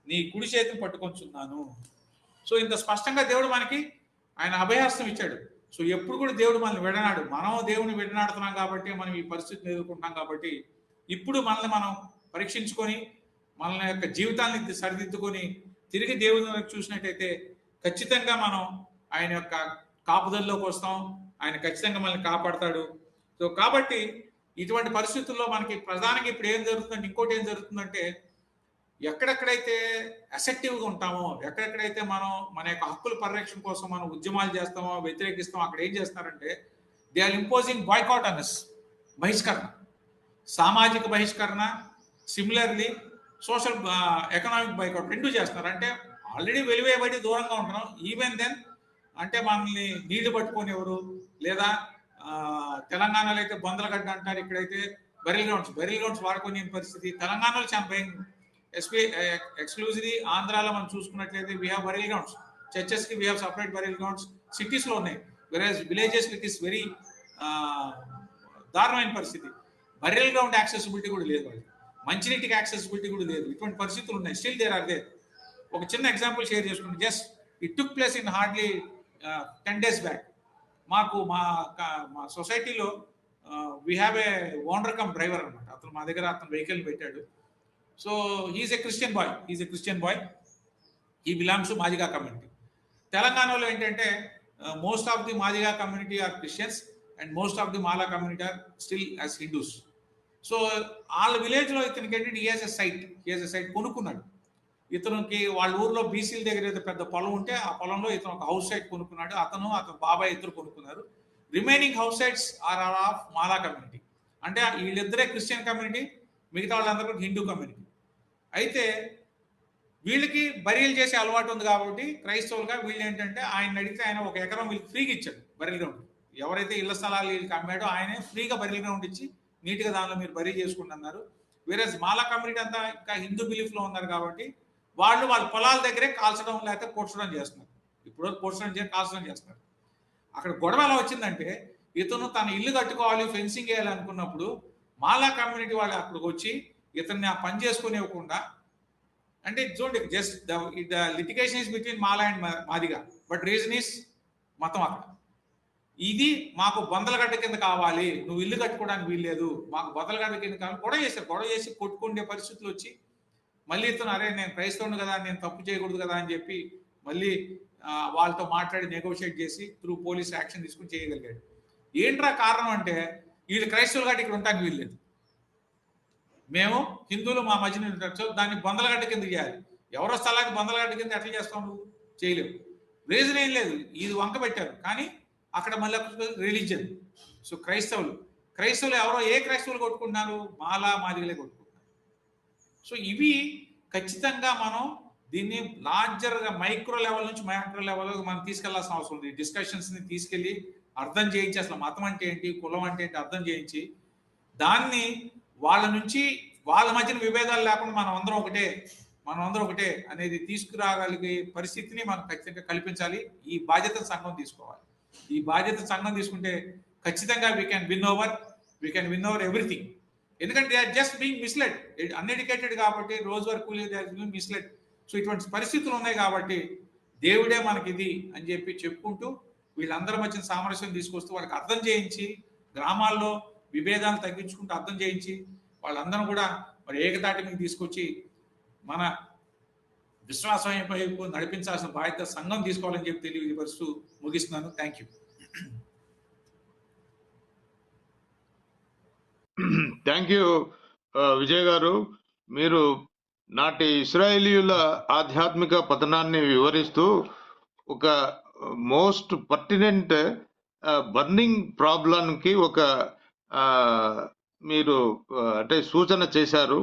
నీ కుడి చేతిని పట్టుకొంచున్నాను. సో ఇంత స్పష్టంగా దేవుడు మనకి ఆయన అభయహస్తం ఇచ్చాడు. సో ఎప్పుడు కూడా దేవుడు మనల్ని విడనాడు. మనం దేవుని విడనాడుతున్నాం కాబట్టి మనం ఈ పరిస్థితిని ఎదుర్కొంటాం. కాబట్టి ఇప్పుడు మనల్ని మనం పరీక్షించుకొని మన యొక్క జీవితాన్ని సరిదిద్దుకొని తిరిగి దేవుని వైపు చూసినట్టయితే ఖచ్చితంగా మనం ఆయన యొక్క కాపుదల్లోకి వస్తాం. ఆయన ఖచ్చితంగా మనల్ని కాపాడతాడు. సో కాబట్టి ఇటువంటి పరిస్థితుల్లో మనకి ప్రధానంగా ఇప్పుడు ఏం జరుగుతుందంటే, ఇంకోటి ఏం జరుగుతుందంటే, ఎక్కడెక్కడైతే అసెప్టివ్గా ఉంటామో, ఎక్కడెక్కడైతే మనం మన యొక్క హక్కుల పరిరక్షణ కోసం మనం ఉద్యమాలు చేస్తామో, వ్యతిరేకిస్తామో, అక్కడ ఏం చేస్తున్నారంటే they are imposing boycott on us, బహిష్కరణ, సామాజిక బహిష్కరణ, సిమిలర్లీ సోషల్ ఎకనామిక్ బాయ్కాట్ రెండు చేస్తున్నారు. అంటే ఆల్రెడీ వెలివేయబడి దూరంగా ఉంటున్నాం. ఈవెన్ దెన్ అంటే మనల్ని నీళ్లు పట్టుకోనివ్వరు. లేదా తెలంగాణలో అయితే బొందలగడ్డ అంటారు, ఇక్కడైతే బెరిల్ గ్రౌండ్స్ వాడుకొని పరిస్థితి. తెలంగాణలో చాలా భయం. ఎక్స్క్లూజివ్లీ ఆంధ్రాలో మనం చూసుకున్నట్లయితే వీ హ్యావ్ బెరిల్ గ్రౌండ్స్. చర్చెస్కి we have separate burial grounds. సిటీస్లో ఉన్నాయి. వెరాజ్ విలేజెస్ ఇట్ ఈస్ వెరీ దారుణమైన పరిస్థితి. బెరిల్ గ్రౌండ్ యాక్సెసిబిలిటీ కూడా లేదు, వాళ్ళకి మంచినీటికి యాక్సెసిబిలిటీ కూడా లేదు. ఇటువంటి పరిస్థితులు ఉన్నాయి. Still there are there. ఒక చిన్న ఎగ్జాంపుల్ షేర్ చేసుకుంటే, just it took place in hardly 10 days back. మాకు మా సొసైటీలో we have a owner cum driver అనమాట. అతను మా దగ్గర అతను వెహికల్ పెట్టాడు. So he's a Christian boy. He belongs to Madiga community. తెలంగాణలో ఏంటంటే most of the Madiga community are Christians and most of the Mala community are still as Hindus. So వాళ్ళ విలేజ్లో ఇతనికి ఏంటంటే హీ హాజ్ ఎ సైట్ కొనుక్కున్నాడు. ఇతనికి వాళ్ళ ఊర్లో బీసీల దగ్గర ఏదో పెద్ద పొలం ఉంటే ఆ పొలంలో ఇతను ఒక హౌస్ సైట్ కొనుక్కున్నాడు. అతను బాబాయ్ ఇద్దరు కొనుక్కున్నారు. Remaining house sites are of Mala community. అంటే వీళ్ళిద్దరే క్రిస్టియన్ కమ్యూనిటీ, మిగతా వాళ్ళందరూ కూడా హిందూ కమ్యూనిటీ. అయితే వీళ్ళకి బరియలు చేసే అలవాటు ఉంది కాబట్టి క్రైస్తవులుగా వీళ్ళు ఏంటంటే ఆయన అడిగితే ఆయన 1 ఎకరం వీళ్ళకి ఫ్రీగా ఇచ్చాడు బరియల్ గ్రౌండ్. ఎవరైతే ఇళ్ల స్థలాలు వీళ్ళకి అమ్మాడో ఆయనే ఫ్రీగా బరియల్ గ్రౌండ్ ఇచ్చి నీట్గా దానిలో మీరు బరీ చేసుకుంటున్నారు. వేరే మాలా కమ్యూనిటీ అంతా ఇంకా హిందూ బిలీఫ్లో ఉన్నారు కాబట్టి వాళ్ళ పొలాల దగ్గరే కాల్చడం లేకపోతే పొడ్చడం చేస్తున్నారు. ఇప్పుడు కాల్చడం చేస్తున్నారు. అక్కడ గొడవ ఎలా వచ్చిందంటే, ఇతను తన ఇల్లు కట్టుకోవాలి, ఫెన్సింగ్ వేయాలి అనుకున్నప్పుడు మాలా కమ్యూనిటీ వాళ్ళు అక్కడికి వచ్చి ఇతన్ని ఆ పని చేసుకునేవ్వకుండా, అంటే చూడండి, just the litigation is between Mala and Madiga, but reason is మతం. అక్కడ ఇది మాకు బొందలగడ్డ కింద కావాలి, నువ్వు ఇల్లు కట్టుకోవడానికి వీల్లేదు, మాకు బొందలగడ్డ కింద కావాలి. గొడవ చేసి కొట్టుకునే పరిస్థితులు వచ్చి మళ్ళీ ఇతను అరే నేను క్రైస్తవుని కదా, నేను తప్పు చేయకూడదు కదా అని చెప్పి మళ్ళీ వాళ్ళతో మాట్లాడి నెగోషియేట్ చేసి త్రూ పోలీస్ యాక్షన్ తీసుకుని చేయగలిగాడు. ఏంట్రా కారణం అంటే, వీళ్ళు క్రైస్తవులు కాబట్టి ఇక్కడ ఉంటానికి వీల్లేదు, మేము హిందువులు మా మధ్యన ఉంటారు, దాన్ని బొందలగడ్డ కింద చేయాలి. ఎవరో స్థలానికి బొందలగడ్డ కింద ఎట్లా చేస్తావు, నువ్వు చేయలేవు. రీజన్ ఏం లేదు, ఇది వంక పెట్టారు. కానీ అక్కడ మళ్ళీ రిలీజియన్. సో క్రైస్తవులు ఎవరో ఏ క్రైస్తవులు కొట్టుకుంటున్నారు, మాలా మాదిగలే కొట్టుకుంటున్నారు. సో ఇవి ఖచ్చితంగా మనం దీన్ని లార్జర్గా మైక్రో లెవెల్ నుంచి మైక్రో లెవెల్ మనం తీసుకెళ్లాల్సిన అవసరం ఉంది. డిస్కషన్స్ని తీసుకెళ్ళి అర్థం చేయించి, అసలు మతం అంటే ఏంటి, కులం అంటే ఏంటి అర్థం చేయించి, దాన్ని వాళ్ళ నుంచి వాళ్ళ మధ్యన విభేదాలు లేకుండా మనం అందరం ఒకటే అనేది తీసుకురాగలిగే పరిస్థితిని మనం ఖచ్చితంగా కల్పించాలి. ఈ బాధ్యతను సంఘం తీసుకోవాలి. ఈ బాధ్యత సంఘం తీసుకుంటే ఖచ్చితంగా we can win over everything. ఎందుకంటే they are just being misled, uneducated కాబట్టి, రోజువారీ కూలీ they are being misled. So ఇటువంటి పరిస్థితులు ఉన్నాయి కాబట్టి దేవుడే మనకి ఇది అని చెప్పి చెప్పుకుంటూ వీళ్ళందరి మధ్య సామరస్యం తీసుకొస్తూ వాళ్ళకి అర్థం చేయించి, గ్రామాల్లో విభేదాలు తగ్గించుకుంటూ అర్థం చేయించి వాళ్ళందరూ కూడా మరి ఏకతాటి మీద తీసుకొచ్చి మన విశ్వాసం వైపు నడిపించాల్సిన బాధ్యత సంఘం తీసుకోవాలని చెప్పి తెలియపరుస్తూ ముగిస్తున్నాను. Thank you. Thank you Vijay గారు. మీరు నాటి ఇశ్రాయేలీయుల ఆధ్యాత్మిక పతనాన్ని వివరిస్తూ ఒక మోస్ట్ పర్టినెంట్ బర్నింగ్ ప్రాబ్లంకి ఒక మీరు అంటే సూచన చేశారు.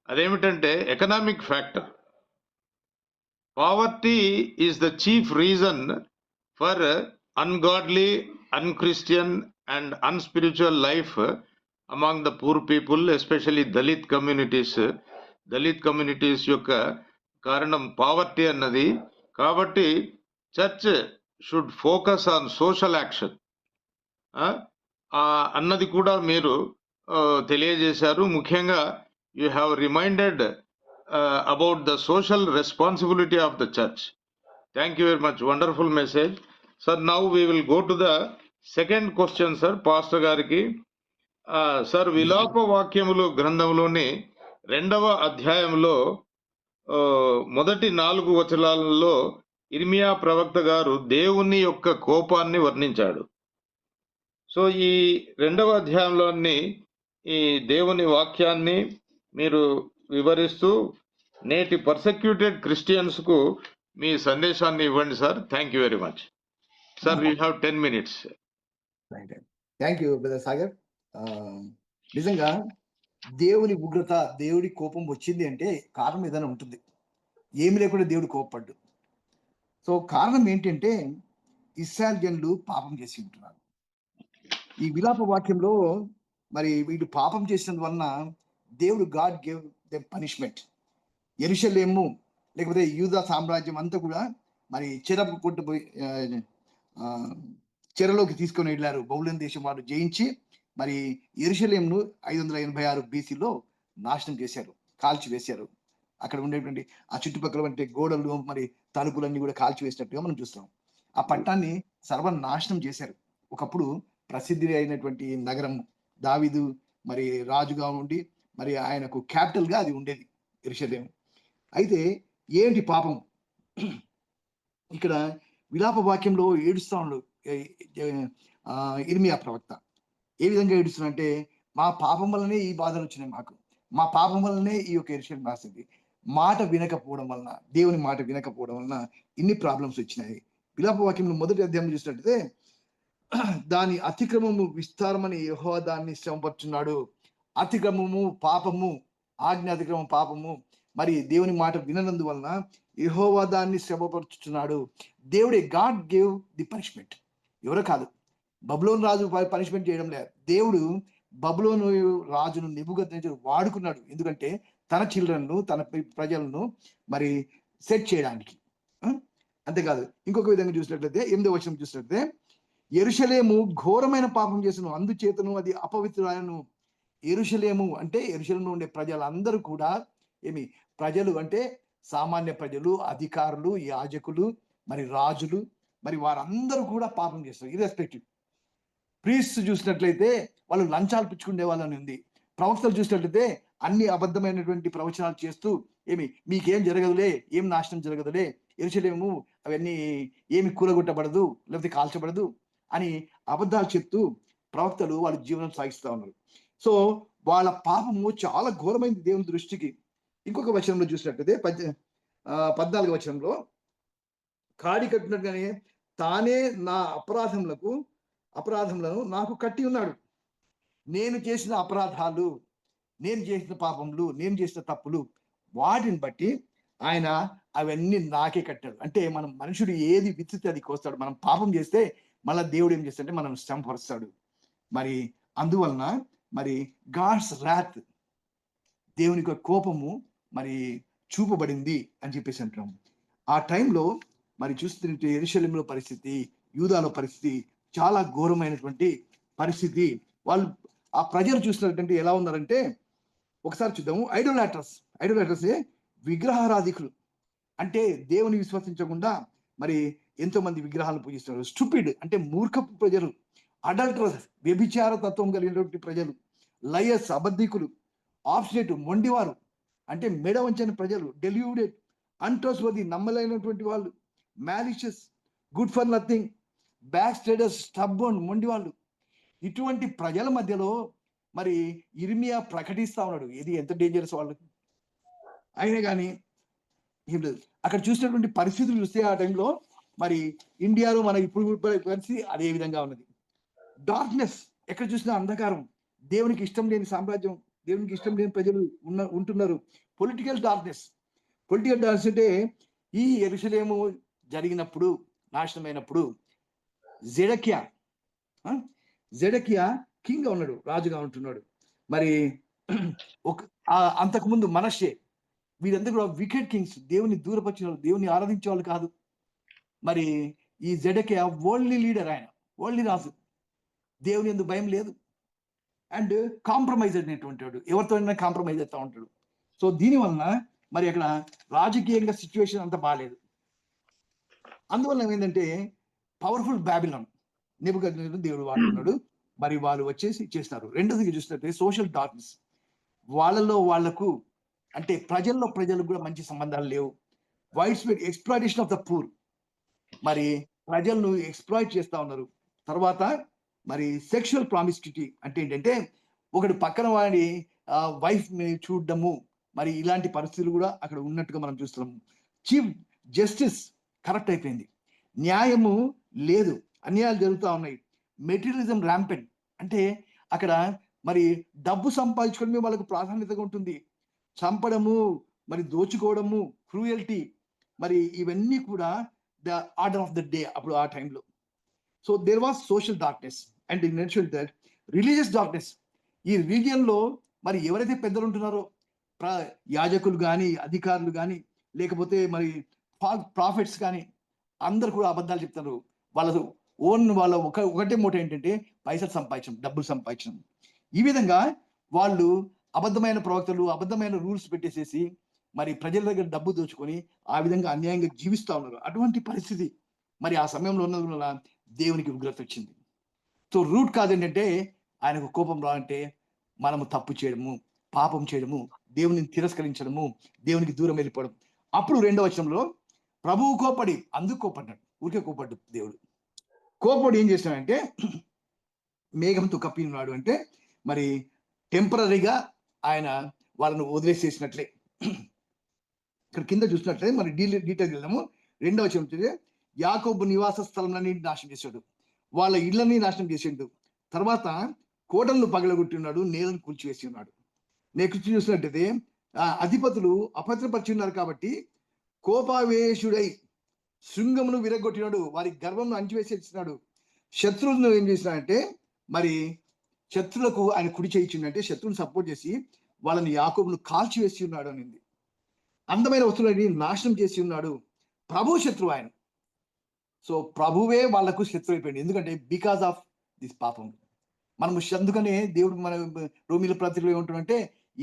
అదేమిటంటే economic factor. Poverty is the chief reason for ungodly, unchristian and unspiritual life among the poor people, especially Dalit communities యొక్క కారణం పావర్టీ అన్నది. కాబట్టి church should focus on social action అన్నది కూడా మీరు తెలియజేశారు. ముఖ్యంగా you have reminded about the social responsibility of the church. Thank you very much. Wonderful message sir. Now we will go to the second question sir pastor గారికి. Sir, విలాప వాక్యములు గ్రంథంలోని 2వ అధ్యాయంలో మొదటి 4 వచనాలలో ఇర్మియా ప్రవక్త గారు దేవుని యొక్క కోపాన్ని వర్ణించాడు. సో ఈ 2వ అధ్యాయంలోని ఈ దేవుని వాక్యాన్ని మీరు వివరిస్తూ నేటి పర్సెక్యూటెడ్ క్రిస్టియన్స్ కు మీ సందేశాన్ని ఇవ్వండి sir. Thank you very much sir. We have 10 minutes. Thank you brother Sagar. నిజంగా దేవుని ఉగ్రత, దేవుడి కోపం వచ్చింది అంటే కారణం ఏదైనా ఉంటుంది. ఏమి లేకుండా దేవుడు కోపపడ్డు. సో కారణం ఏంటంటే ఇశ్రాయేల్ జనులు పాపం చేసి ఉంటున్నారు. ఈ విలాప వాక్యంలో మరి వీళ్ళు పాపం చేసినందువలన దేవుడు గాడ్ గేవ్ దెమ్ పనిష్మెంట్. యెరూషలేము లేకపోతే యూదా సామ్రాజ్యం అంతా కూడా మరి చెరలోకి తీసుకొని వెళ్ళారు. బబులోను దేశం వారు జయించి మరి యెరూషలేమును 586 BCలో నాశనం చేశారు, కాల్చి వేశారు. అక్కడ ఉండేటువంటి ఆ చుట్టుపక్కల వంటి గోడలు మరి తలుపులన్నీ కూడా కాల్చి వేసినట్టుగా మనం చూస్తాం. ఆ పట్టణాన్ని సర్వనాశనం చేశారు. ఒకప్పుడు ప్రసిద్ధి అయినటువంటి నగరం, దావీదు మరి రాజుగా ఉండి మరి ఆయనకు క్యాపిటల్ గా అది ఉండేది యెరూషలేము. అయితే ఏంటి పాపం? ఇక్కడ విలాప వాక్యంలో ఏడుస్తా ఉన్నాడు ఇర్మియా ప్రవక్త. ఏ విధంగా ఏడుస్తున్నాడంటే, మా పాపం వల్లనే ఈ బాధలు వచ్చినాయి, మాకు మా పాపం వల్లనే ఈ యొక్క యెరూషలేము రాసింది, మాట వినకపోవడం వలన, దేవుని మాట వినకపోవడం వలన ఇన్ని ప్రాబ్లమ్స్ వచ్చినాయి. విలాప వాక్యంలో మొదటి అధ్యాయం చూసినట్లయితే, దాని అతిక్రమము విస్తారమని యెహోవా దాన్ని శ్రమపరుచున్నాడు. అతిక్రమము పాపము, ఆజ్ఞ అతిక్రమం పాపము, మరి దేవుని మాట విననందు వలన యెహోవా దాన్ని శ్రమపరుచుచున్నాడు. దేవుడే, గాడ్ గేవ్ ది పనిష్మెంట్. ఎవరో కాదు, బబులోను రాజు పనిష్మెంట్ చేయడం లేదు. దేవుడు బబులోను రాజును నెబుకద్నెజరు వాడుకున్నాడు. ఎందుకంటే తన చిల్డ్రన్ను, తన ప్రజలను మరి సెట్ చేయడానికి. అంతేకాదు, ఇంకొక విధంగా చూసినట్లయితే 8వ వచనం చూసినట్లయితే, యెరూషలేము ఘోరమైన పాపం చేసెను, అందుచేతను అది అపవిత్రురాయను. యెరూషలేము అంటే యెరూషలేములో ఉండే ప్రజలందరూ కూడా ఏమి ప్రజలు అంటే సామాన్య ప్రజలు, అధికారులు, యాజకులు, మరి రాజులు, మరి వారందరూ కూడా పాపం చేస్తారు. ఇర్రెస్పెక్టివ్. ప్రీస్ట్ చూసినట్లయితే వాళ్ళు లంచాలు పుచ్చుకునే వాళ్ళని ఉంది. ప్రవక్తలు చూసినట్లయితే అన్ని అబద్ధమైనటువంటి ప్రవచనాలు చేస్తూ ఏమి మీకేం జరగదులే, ఏం నాశనం జరగదులే, యెరూషలేము అవన్నీ ఏమి కూలగొట్టబడదు, లేకపోతే కాల్చబడదు అని అబద్ధాలు చెప్తూ ప్రవక్తలు వాళ్ళ జీవనం సాగిస్తూ ఉన్నారు. సో వాళ్ళ పాపము చాలా ఘోరమైంది దేవుని దృష్టికి. ఇంకొక వచనంలో చూసినట్లయితే 14వ వచనంలో, కాడి కట్టినట్టుగానే తానే నా అపరాధములను నాకు కట్టి ఉన్నాడు. నేను చేసిన అపరాధాలు, నేను చేసిన పాపములు, నేను చేసిన తప్పులు, వాటిని బట్టి ఆయన అవన్నీ నాకే కట్టాడు. అంటే మనం మనుషుడు ఏది విత్తితే అది కోస్తాడు. మనం పాపం చేస్తే మళ్ళీ దేవుడు ఏం చేస్తాడంటే మనం శ్రమపరుస్తాడు. మరి అందువలన మరి గాడ్స్ రాత్, దేవుని యొక్క కోపము మరి చూపబడింది అని చెప్పేసి అంటున్నాం. ఆ టైంలో మరి చూస్తుంటే యెరూషలేములో పరిస్థితి, యూదాలో పరిస్థితి చాలా ఘోరమైనటువంటి పరిస్థితి. వాళ్ళు ఆ ప్రజలు చూసినటువంటి ఎలా ఉన్నారంటే, ఒకసారి చూద్దాము. ఐడోలాటర్స్ విగ్రహారాధికులు, అంటే దేవుని విశ్వసించకుండా మరి ఎంతో మంది విగ్రహాలను పూజిస్తున్నారు. స్టూపిడ్ అంటే మూర్ఖపు ప్రజలు, అడల్టరస్ వ్యభిచార తత్వం కలిగినటువంటి ప్రజలు, లయర్స్ అబద్ధికులు, ఆబ్స్టినేట్ మొండివారు అంటే మెడ వంచని ప్రజలు, డెల్యూడెడ్ అన్ట్రస్ట్వర్ది నమ్మలేనటువంటి వాళ్ళు, malicious good for nothing, backsliders stubborn మొండివాళ్ళు. ఇటువంటి ప్రజల మధ్యలో మరి ఇర్మియా ప్రకటిస్తా ఉన్నాడు. ఇది ఎంత డేంజరస్ వాళ్ళకి. అయినా కానీ ఏం లేదు. అక్కడ చూసినటువంటి పరిస్థితులు చూస్తే ఆ టైంలో మరి ఇండియాలో మన ఇప్పుడు పరిస్థితి అదే విధంగా ఉన్నది. డార్క్నెస్, ఎక్కడ చూసినా అంధకారం, దేవునికి ఇష్టం లేని సామ్రాజ్యం, దేవునికి ఇష్టం లేని ప్రజలు ఉంటున్నారు. పొలిటికల్ డార్క్నెస్ అంటే ఈ యెరూషలేము జరిగినప్పుడు, నాశనమైనప్పుడు జెడకియా కింగ్ గా ఉన్నాడు, రాజుగా ఉంటున్నాడు. మరి అంతకుముందు మనషే వీరందరూ కూడా వికెట్ కింగ్స్, దేవుని దూరపరిచిన వాళ్ళు, దేవుని ఆరాధించే వాళ్ళు కాదు. మరి ఈ జెడెకియా వరల్డ్లీ లీడర్, ఆయన వరల్డ్లీ రాజు, దేవుని యందు భయం లేదు. అండ్ కాంప్రమైజ్ అనేటువంటి వాడు, ఎవరితోనైనా కాంప్రమైజ్ అవుతా ఉంటాడు. సో దీనివలన మరి అక్కడ రాజకీయంగా సిచ్యువేషన్ అంత బాగాలేదు. అందువల్ల ఏంటంటే పవర్ఫుల్ బ్యాబిలాన్ నెబుకద్నెజరు దేవుడు వాడుతున్నాడు. మరి వాళ్ళు వచ్చేసి చేస్తారు. రెండోదిగా చూసినట్టే సోషల్ డార్క్నెస్, వాళ్ళలో వాళ్లకు అంటే ప్రజలకు కూడా మంచి సంబంధాలు లేవు. Wide spread exploitation of the poor, మరి ప్రజలను ఎక్స్ప్లాయిట్ చేస్తా ఉన్నారు. తర్వాత మరి సెక్షువల్ ప్రామిస్క్యూటీ అంటే ఏంటంటే ఒకటి పక్కన వాడి వైఫ్ ని చూడడము, మరి ఇలాంటి పరిస్థితులు కూడా అక్కడ ఉన్నట్టుగా మనం చూస్తున్నాము. చీఫ్ జస్టిస్ కరప్ట్ అయిపోయింది, న్యాయము లేదు, అన్యాయాలు జరుగుతూ ఉన్నాయి. మెటీరియలిజం ర్యాంపెంట్, అంటే అక్కడ మరి డబ్బు సంపాదించుకోవడమే వాళ్ళకు ప్రాధాన్యతగా ఉంటుంది. చంపడము, మరి దోచుకోవడము, క్రూయల్టీ, మరి ఇవన్నీ కూడా the order of the day అప్పుడు ఆ టైంలో. So there was social darkness and in mention that religious darkness. ఈ రిలీజియన్ లో మరి ఎవరైతే పెద్దలు ఉంటున్నారో, యాజకులు కానీ, అధికారులు కానీ, లేకపోతే మరి ప్రాఫిట్స్ కానీ, అందరు కూడా అబద్ధాలు చెప్తారు. వాళ్ళ ఒకటే మోట ఏంటంటే పైసలు సంపాదించడం, డబ్బులు సంపాదించడం. ఈ విధంగా వాళ్ళు అబద్ధమైన ప్రవక్తలు, అబద్ధమైన రూల్స్ పెట్టేసేసి మరి ప్రజల దగ్గర డబ్బు దోచుకొని ఆ విధంగా అన్యాయంగా జీవిస్తూ ఉన్నారు. అటువంటి పరిస్థితి మరి ఆ సమయంలో ఉన్నది వల్ల దేవునికి ఉగ్రత వచ్చింది. సో రూట్ కాజ్ ఏంటంటే ఆయనకు కోపం రాలంటే మనము తప్పు చేయడము, పాపం చేయడము, దేవుని తిరస్కరించడము, దేవునికి దూరం వెళ్ళిపోవడం. అప్పుడు 2వ వచనంలో ప్రభువు కోపడి, అందుకు కోపడ్డాడు, ఊరికే కోపడ్డు దేవుడు. కోపడి ఏం చేస్తున్నాడంటే మేఘంతో కప్పి ఉన్నాడు, అంటే మరి టెంపరీగా ఆయన వాళ్ళను వదిలేసేసినట్లే. ఇక్కడ కింద చూసినట్లయితే మరి డీటెయిల్ వెళ్దాము. 2వ వచనం, యాకోబు నివాస స్థలంలోని నాశనం చేశాడు, వాళ్ళ ఇళ్ళని నాశనం చేసిండు. తర్వాత కోటలను పగలగొట్టి ఉన్నాడు, నేలను కూల్చివేసి ఉన్నాడు. నెక్స్ట్ చూసినట్టయితే అధిపతులు అపత్రపరిచి ఉన్నారు కాబట్టి కోపావేశుడై శృంగమును విరగొట్టినాడు, వారి గర్వంను అంచివేసేసినాడు. శత్రువులను ఏం చేసినాడంటే మరి శత్రులకు ఆయన కుడి చేయించిందంటే శత్రువుని సపోర్ట్ చేసి వాళ్ళని యాకోబును కాల్చివేసి ఉన్నాడు అనింది. అందమైన వస్తువులని నాశనం చేసి ఉన్నాడు. ప్రభు శత్రువు ఆయన. సో ప్రభువే వాళ్లకు శత్రువు అయిపోయింది. ఎందుకంటే బికాస్ ఆఫ్ దిస్ పాపం. మనం అందుకనే దేవుడు మన రోమిల పత్రికలో ఏమంటాడంటే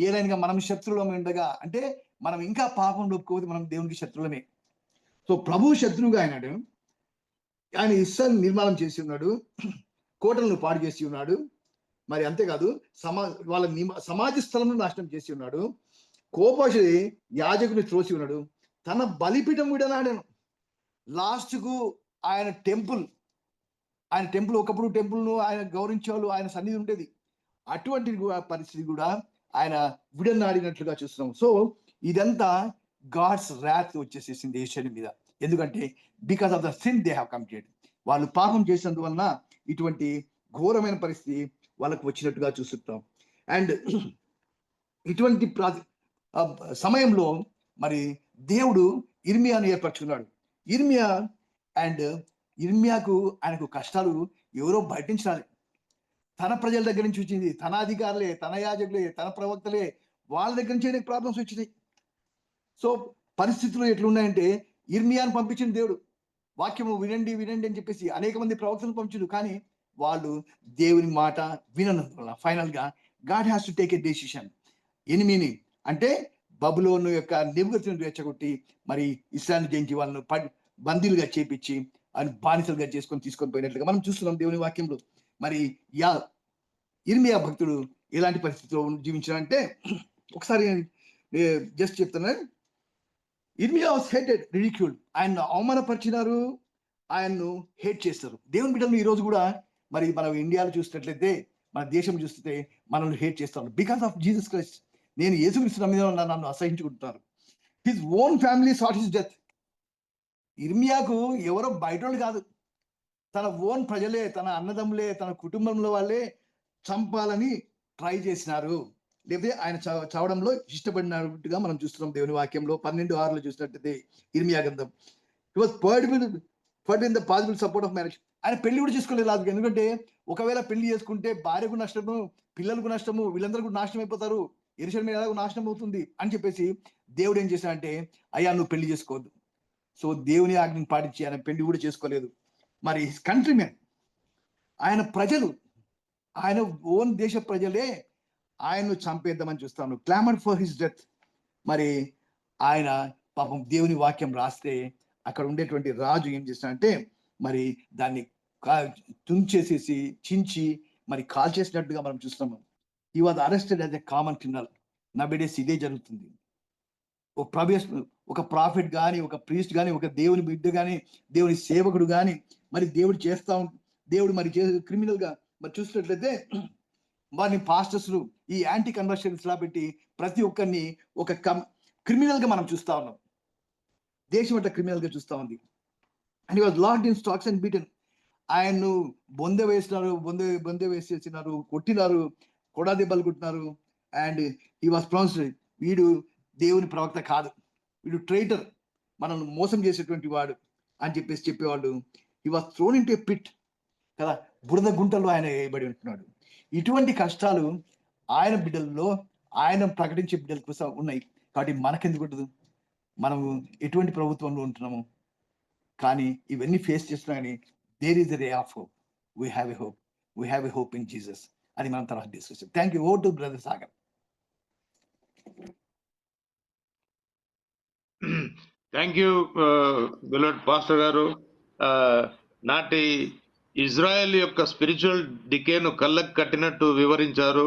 ఏదైనా మనం శత్రువులం ఉండగా, అంటే మనం ఇంకా పాపం లోపుకోతే మనం దేవునికి శత్రువులమే. సో ప్రభు శత్రువుగా అయినాడు. ఆయన ఇస్రాయేలును నిర్మాణం చేసి ఉన్నాడు, కోటలను పాడు చేసి ఉన్నాడు. మరి అంతేకాదు వాళ్ళ సమాజ స్థలంలో నాశనం చేసి ఉన్నాడు. కోపవశుడి యాజకుని త్రోసి ఉన్నాడు, తన బలిపీఠం విడనాడాను. లాస్ట్కు ఆయన టెంపుల్ ఒకప్పుడు టెంపుల్ను ఆయన గౌరవించేవాళ్ళు, ఆయన సన్నిధి ఉండేది. అటువంటి పరిస్థితి కూడా ఆయన విడనాడినట్లుగా చూస్తున్నాం. సో ఇదంతా గాడ్స్ ర్యాత్ వచ్చేసేసింది ఏషియన్ మీద. ఎందుకంటే because of the sin they have committed. వాళ్ళు పాపం చేసినందువలన ఇటువంటి ఘోరమైన పరిస్థితి వాళ్ళకు వచ్చినట్టుగా చూస్తున్నాం. అండ్ ఇటువంటి సమయంలో మరి దేవుడు ఇర్మియాను ఏర్పరచుకున్నాడు. ఇర్మియాకు ఆయనకు కష్టాలు ఎవరో బయటించాలి. తన ప్రజల దగ్గర నుంచి వచ్చింది, తన అధికారులే, తన యాజకులే, తన ప్రవక్తలే, వాళ్ళ దగ్గర నుంచి ఆయనకు ప్రాబ్లమ్స్ వచ్చినాయి. సో పరిస్థితులు ఎట్లున్నాయంటే ఇర్మియాను పంపించిన దేవుడు, వాక్యము వినండి వినండి అని చెప్పేసి అనేక మంది ప్రవక్తలను పంపించాడు. కానీ వాళ్ళు దేవుని మాట విననందువల్ల ఫైనల్ గా God has to take a decision. ఎనిమిని అంటే బబులోను యొక్క నెబుకద్నెజరును రెచ్చగొట్టి మరి ఇశ్రాయేలును జయించి వాళ్ళను బందీలుగా చేపించి అని బానిసలుగా తీసుకొని పోయినట్లుగా మనం చూస్తున్నాం దేవుని వాక్యంలో. మరి ఇర్మియా భక్తుడు ఎలాంటి పరిస్థితిలో జీవించాడంటే ఒకసారి జస్ట్ చెప్తున్నా. ఇర్మియా వాస్ హేటెడ్, రిడిక్యూల్డ్. ఆయన్ను అవమానపరిచినారు, ఆయన్ను హేట్ చేస్తారు. దేవుని బిడ్డలు ఈ రోజు కూడా మరి మనం ఇండియాలో చూసినట్లయితే, మన దేశం చూస్తే మనల్ని హేట్ చేస్తారు బికాస్ ఆఫ్ జీసస్ క్రైస్ట్. నేను యేసుక్రీస్తు మీద నన్ను అసహించుకుంటున్నారు. హిజ్ ఓన్ ఫ్యామిలీ సాట్ హిస్ డెత్. ఇర్మియాకు ఎవరో బయటోళ్ళు కాదు, తన ఓన్ ప్రజలే, తన అన్నదమ్ములే, తన కుటుంబంలో వాళ్ళే చంపాలని ట్రై చేసినారు. లేకపోతే ఆయన చావడంలో ఇష్టపడినట్టుగా మనం చూస్తున్నాం దేవుని వాక్యంలో. 12:6 చూసినట్టయితే ఇర్మియా గ్రంథం, he was barred in the possible support of marriage. ఆయన పెళ్లి కూడా చేసుకోలేదు. ఎందుకంటే ఒకవేళ పెళ్లి చేసుకుంటే భార్యకు నష్టము, పిల్లలకు నష్టము, వీళ్ళందరూ కూడా నాశనం అయిపోతారు, యెరూషలేము ఎలాగో నాశనం అవుతుంది అని చెప్పేసి దేవుడు ఏం చేశాడంటే, అయ్యా నువ్వు పెళ్లి చేసుకోవద్దు. సో దేవుని ఆజ్ఞను పాటించి ఆయన పెళ్లి కూడా చేసుకోలేదు. మరి కంట్రీ మ్యాన్, ఆయన ప్రజలు, ఆయన ఓన్ దేశ ప్రజలే ఆయన్ను చంపేద్దామని చూస్తాను, క్లామర్ ఫర్ హిస్ డెత్. మరి ఆయన పాపం దేవుని వాక్యం రాస్తే అక్కడ ఉండేటువంటి రాజు ఏం చేస్తాడంటే మరి దాన్ని తుంచేసేసి చించి మరి కాల్ చేసినట్టుగా మనం చూస్తున్నాం. He was arrested as a common criminal. Nowadays ఇదే జరుగుతుంది. ఒక ప్రాఫిట్ కానీ, ఒక ప్రీస్ట్ కానీ, ఒక దేవుని బిడ్డ కానీ, దేవుని సేవకుడు కానీ మరి దేవుడు మరి క్రిమినల్ గా మరి చూసినట్లయితే వారిని పాస్టర్స్ ఈ యాంటీ కన్వర్షన్స్ లా పెట్టి ప్రతి ఒక్కరిని ఒక క్రిమినల్ గా మనం చూస్తా ఉన్నాం. దేశం అంతా క్రిమినల్ గా చూస్తా ఉంది. And was locked in stocks and beaten. ఆయన్ను బొందె వేసేసినారు, కొట్టినారు, కొడా దెబ్బలు కొట్టినారు. అండ్ హీ వాజ్ ప్రొనౌన్స్డ్, వీడు దేవుని ప్రవక్త కాదు, వీడు ట్రైటర్, మనల్ని మోసం చేసేటువంటి వాడు అని చెప్పేవాడు. He was thrown into a pit కదా, బురద గుంటల్లో ఆయన వేయబడి ఉంటున్నాడు. ఇటువంటి కష్టాలు ఆయన బిడ్డల్లో, ఆయన ప్రకటించే బిడ్డల కోసం ఉన్నాయి. కాబట్టి మనకెందుకు ఉండదు? మనము ఎటువంటి ప్రభుత్వంలో ఉంటున్నాము, కానీ ఇవన్నీ ఫేస్ చేస్తున్నాయని there is the ray of hope. We have a hope in Jesus. అది మనం తర్వాత discuss. Thank you. Over to brother Sagar. Thank you beloved pastor గారు. నాటి ఇజ్రాయెల్ యొక్క స్పిరిచువల్ డికేను కళ్ళకు కట్టినట్టు వివరించారు.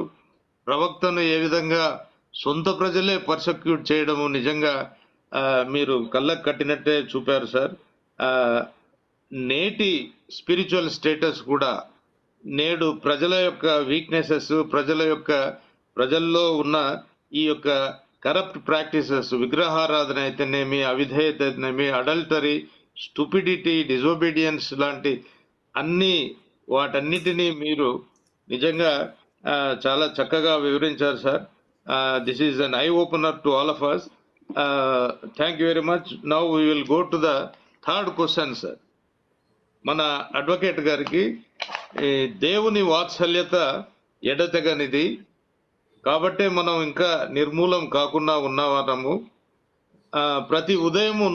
ప్రవక్తను ఏ విధంగా సొంత ప్రజలే పర్సెక్యూట్ చేయడము నిజంగా మీరు కళ్ళకు కట్టినట్టే చూపారు సార్. నేటి స్పిరిచువల్ స్టేటస్ కూడా నేడు ప్రజల యొక్క వీక్నెసెస్, ప్రజల్లో ఉన్న ఈ యొక్క కరప్ట్ ప్రాక్టీసెస్, విగ్రహారాధన అయితేనేమి, అవిధేయత అయితేనేమి, అడల్టరీ, స్టూపిడిటీ, డిజోబీడియన్స్ లాంటి వాటన్నిటినీ మీరు నిజంగా చాలా చక్కగా వివరించారు sir. This is an eye opener to all of us. Thank you very much. Now we will go to the third question sir. మన అడ్వకేట్ గారికి, దేవుని వాత్సల్యత ఎడతెగనిది కాబట్టే మనం ఇంకా నిర్మూలం కాకుండా ఉన్నవారము. ప్రతి ఉదయము